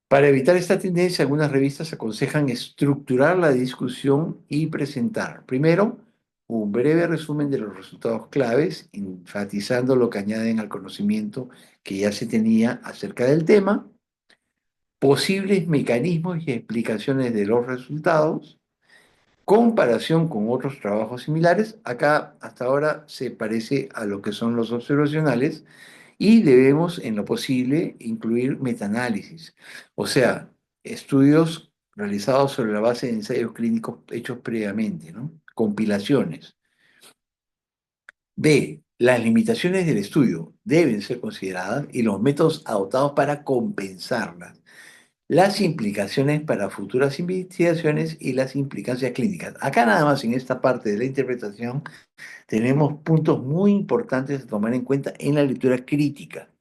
Para evitar esta tendencia, algunas revistas aconsejan estructurar la discusión y presentar, primero, un breve resumen de los resultados claves, enfatizando lo que añaden al conocimiento que ya se tenía acerca del tema, posibles mecanismos y explicaciones de los resultados, comparación con otros trabajos similares. Acá hasta ahora se parece a lo que son los observacionales y debemos, en lo posible, incluir metaanálisis, o sea, estudios realizados sobre la base de ensayos clínicos hechos previamente, ¿no? Compilaciones. B. Las limitaciones del estudio deben ser consideradas y los métodos adoptados para compensarlas, las implicaciones para futuras investigaciones y las implicancias clínicas. Acá nada más en esta parte de la interpretación tenemos puntos muy importantes a tomar en cuenta en la lectura crítica.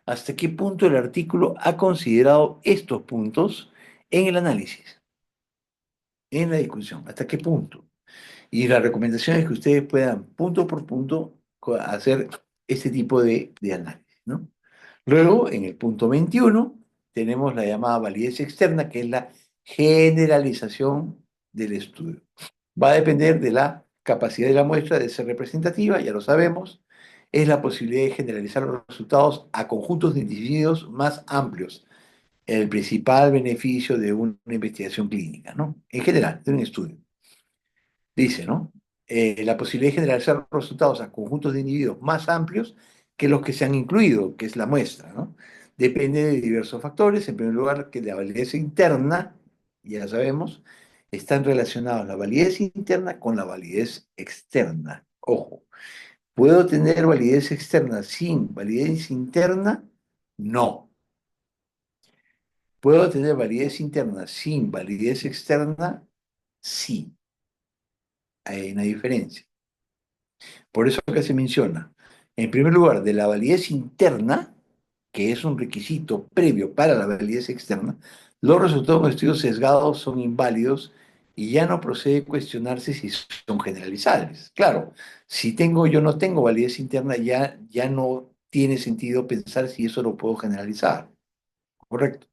¿Hasta qué punto el artículo ha considerado estos puntos en el análisis, en la discusión? ¿Hasta qué punto? Y la recomendación es que ustedes puedan, punto por punto, hacer este tipo de análisis, ¿no? Luego, en el punto 21, tenemos la llamada validez externa, que es la generalización del estudio. Va a depender de la capacidad de la muestra de ser representativa, ya lo sabemos. Es la posibilidad de generalizar los resultados a conjuntos de individuos más amplios. El principal beneficio de una investigación clínica, ¿no? En general, de un estudio. Dice, ¿no? La posibilidad de generalizar resultados a conjuntos de individuos más amplios que los que se han incluido, que es la muestra, ¿no? Depende de diversos factores. En primer lugar, que la validez interna, ya sabemos, están relacionados la validez interna con la validez externa. Ojo, ¿puedo tener validez externa sin validez interna? No. ¿Puedo tener validez interna sin validez externa? Sí. Hay una diferencia. Por eso que se menciona, en primer lugar, de la validez interna, que es un requisito previo para la validez externa, los resultados de estudios sesgados son inválidos y ya no procede cuestionarse si son generalizables. Claro, si tengo yo no tengo validez interna, ya no tiene sentido pensar si eso lo puedo generalizar. Correcto.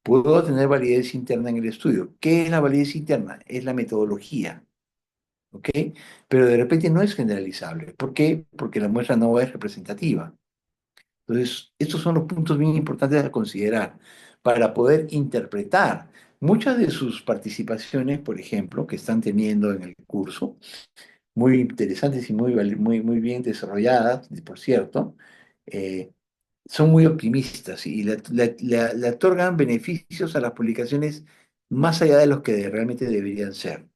Puedo tener validez interna en el estudio. ¿Qué es la validez interna? Es la metodología. ¿Ok? Pero de repente no es generalizable. ¿Por qué? Porque la muestra no es representativa. Entonces, estos son los puntos bien importantes a considerar para poder interpretar muchas de sus participaciones, por ejemplo, que están teniendo en el curso, muy interesantes y muy bien desarrolladas, por cierto, eh, son muy optimistas y le otorgan beneficios a las publicaciones más allá de los que realmente deberían ser.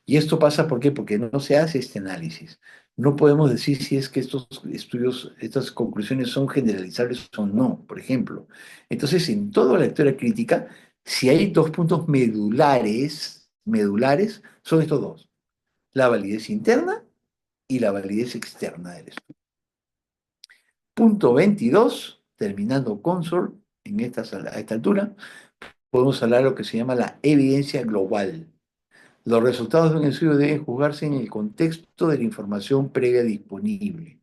Y esto pasa, ¿por qué? Porque no se hace este análisis. No podemos decir si es que estos estudios, estas conclusiones son generalizables o no, por ejemplo. Entonces, en toda la lectura crítica, si hay dos puntos medulares, son estos dos, la validez interna y la validez externa del estudio. Punto 22, terminando Consort, a esta altura, podemos hablar de lo que se llama la evidencia global. Los resultados de un estudio deben juzgarse en el contexto de la información previa disponible,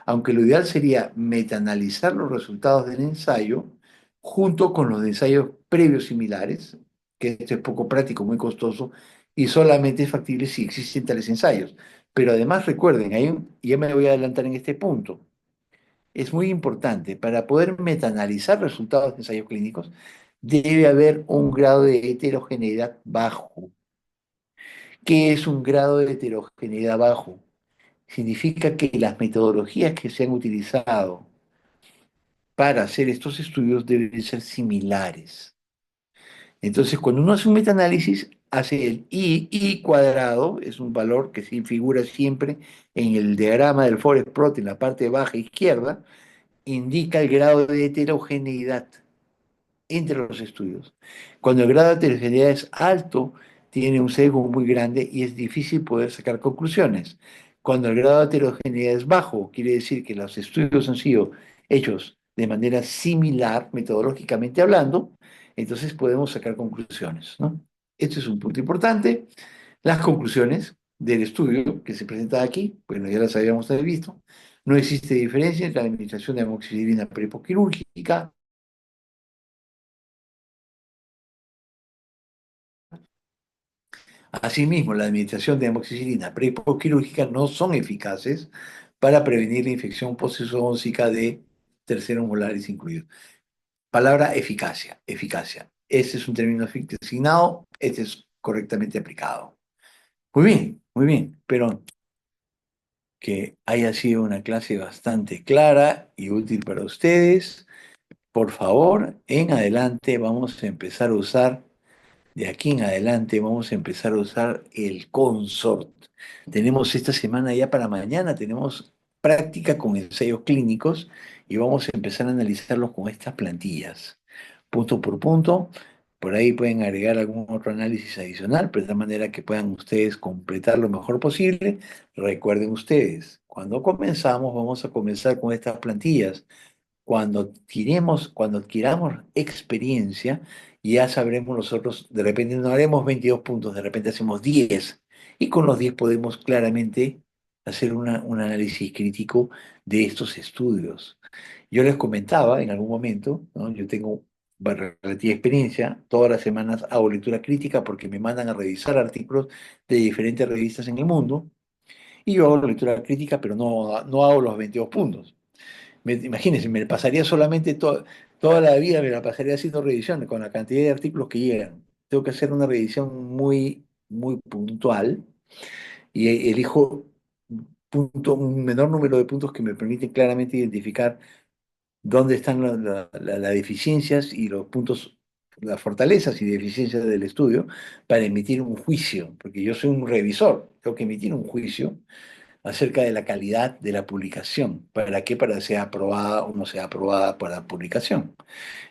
aunque lo ideal sería metaanalizar los resultados del ensayo junto con los de ensayos previos similares, que esto es poco práctico, muy costoso, y solamente es factible si existen tales ensayos. Pero además recuerden, ya me voy a adelantar en este punto, es muy importante, para poder metaanalizar resultados de ensayos clínicos, debe haber un grado de heterogeneidad bajo. ¿Qué es un grado de heterogeneidad bajo? Significa que las metodologías que se han utilizado para hacer estos estudios deben ser similares. Entonces, cuando uno hace un metaanálisis, hace el I cuadrado, es un valor que se figura siempre en el diagrama del forest plot en la parte baja izquierda, indica el grado de heterogeneidad entre los estudios. Cuando el grado de heterogeneidad es alto, tiene un sesgo muy grande y es difícil poder sacar conclusiones. Cuando el grado de heterogeneidad es bajo, quiere decir que los estudios han sido hechos de manera similar, metodológicamente hablando, entonces podemos sacar conclusiones, ¿no? Este es un punto importante. Las conclusiones del estudio que se presenta aquí, bueno, ya las habíamos visto. No existe diferencia entre la administración de amoxicilina prepoquirúrgica. Asimismo, la administración de amoxicilina prehipoquirúrgica no son eficaces para prevenir la infección postzoonótica de terceros molares incluidos. Palabra eficacia, eficacia. Ese es un término designado, este es correctamente aplicado. Muy bien. Espero que haya sido una clase bastante clara y útil para ustedes. Por favor, en adelante vamos a empezar a usar de aquí en adelante vamos a empezar a usar el consort. Tenemos esta semana ya para mañana, tenemos práctica con ensayos clínicos y vamos a empezar a analizarlos con estas plantillas, punto por punto. Por ahí pueden agregar algún otro análisis adicional, pero de tal manera que puedan ustedes completar lo mejor posible. Recuerden ustedes, cuando comenzamos, vamos a comenzar con estas plantillas. Cuando adquiramos experiencia, ya sabremos nosotros, de repente no haremos 22 puntos, de repente hacemos 10, y con los 10 podemos claramente hacer un análisis crítico de estos estudios. Yo les comentaba en algún momento, ¿no? Yo tengo relativa experiencia, todas las semanas hago lectura crítica porque me mandan a revisar artículos de diferentes revistas en el mundo, y yo hago lectura crítica, pero no hago los 22 puntos. Imagínense, me pasaría solamente toda la vida, me la pasaría haciendo revisiones con la cantidad de artículos que llegan. Tengo que hacer una revisión muy puntual y elijo un menor número de puntos que me permiten claramente identificar dónde están las deficiencias y los puntos, las fortalezas y deficiencias del estudio para emitir un juicio, porque yo soy un revisor, tengo que emitir un juicio acerca de la calidad de la publicación. ¿Para qué? Para que sea aprobada o no sea aprobada para la publicación.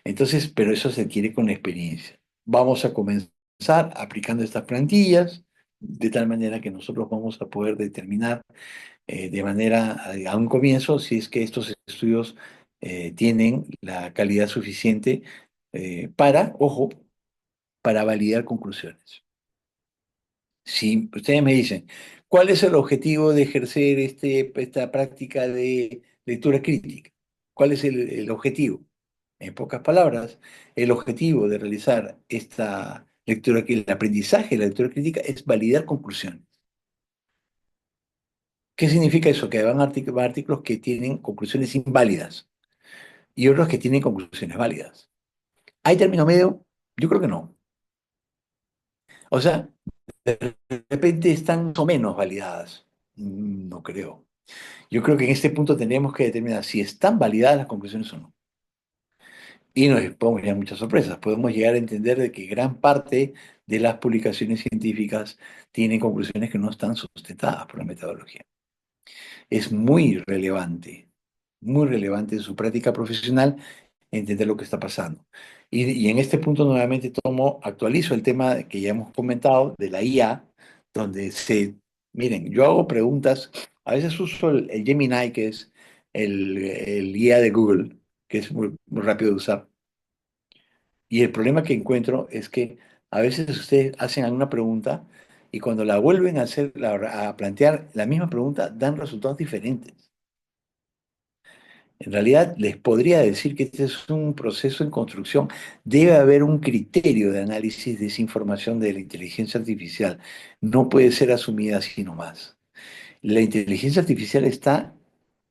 Entonces, pero eso se adquiere con la experiencia. Vamos a comenzar aplicando estas plantillas de tal manera que nosotros vamos a poder determinar de manera a un comienzo si es que estos estudios tienen la calidad suficiente para, ojo, para validar conclusiones. Si ustedes me dicen, ¿cuál es el objetivo de ejercer esta práctica de lectura crítica? ¿Cuál es el objetivo? En pocas palabras, el objetivo de realizar esta lectura, el aprendizaje de la lectura crítica es validar conclusiones. ¿Qué significa eso? Que van artículos que tienen conclusiones inválidas y otros que tienen conclusiones válidas. ¿Hay término medio? Yo creo que no. O sea, de repente están más o menos validadas. No creo. Yo creo que en este punto tendríamos que determinar si están validadas las conclusiones o no. Y nos podemos llegar a muchas sorpresas. Podemos llegar a entender de que gran parte de las publicaciones científicas tienen conclusiones que no están sustentadas por la metodología. Es muy relevante en su práctica profesional entender lo que está pasando. Y en este punto nuevamente actualizo el tema que ya hemos comentado de la IA, donde miren, yo hago preguntas, a veces uso el Gemini, que es el IA de Google, que es muy rápido de usar. Y el problema que encuentro es que a veces ustedes hacen alguna pregunta y cuando la vuelven a hacer, a plantear la misma pregunta, dan resultados diferentes. En realidad, les podría decir que este es un proceso en construcción. Debe haber un criterio de análisis de esa información de la inteligencia artificial. No puede ser asumida así nomás. La inteligencia artificial está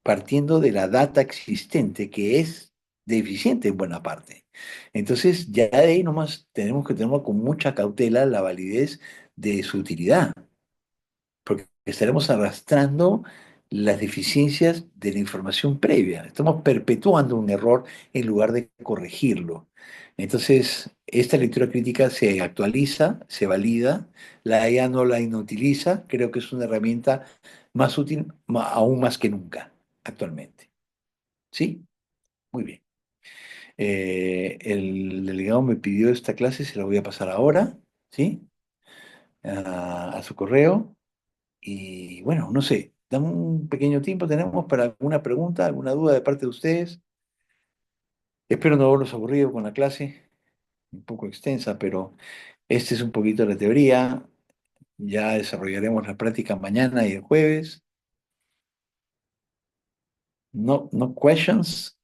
partiendo de la data existente, que es deficiente en buena parte. Entonces, ya de ahí nomás tenemos que tener con mucha cautela la validez de su utilidad porque estaremos arrastrando las deficiencias de la información previa. Estamos perpetuando un error en lugar de corregirlo. Entonces, esta lectura crítica se actualiza, se valida, la IA no la inutiliza, creo que es una herramienta más útil, aún más que nunca, actualmente. ¿Sí? Muy bien. El delegado me pidió esta clase, se la voy a pasar ahora, ¿sí? A su correo. Y bueno, no sé, dame un pequeño tiempo, tenemos para alguna pregunta, alguna duda de parte de ustedes. Espero no haberlos aburrido con la clase, un poco extensa, pero este es un poquito la teoría. Ya desarrollaremos la práctica mañana y el jueves. No, no questions.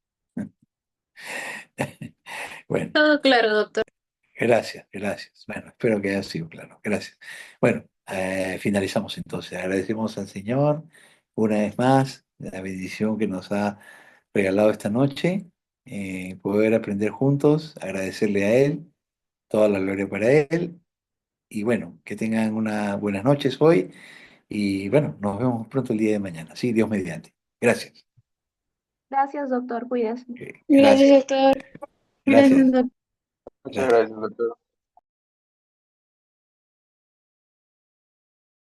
Bueno, Todo claro, doctor. gracias, gracias. Bueno, espero que haya sido claro. Gracias. Bueno, finalizamos entonces. Agradecemos al Señor una vez más la bendición que nos ha regalado esta noche, poder aprender juntos, agradecerle a Él, toda la gloria para Él, y bueno, que tengan unas buenas noches hoy, y bueno, nos vemos pronto el día de mañana, sí, Dios mediante. Gracias. Gracias, doctor. Cuídese. Ok, Gracias, gracias, doctor. Gracias, gracias, doctor. Muchas gracias. gracias, doctor.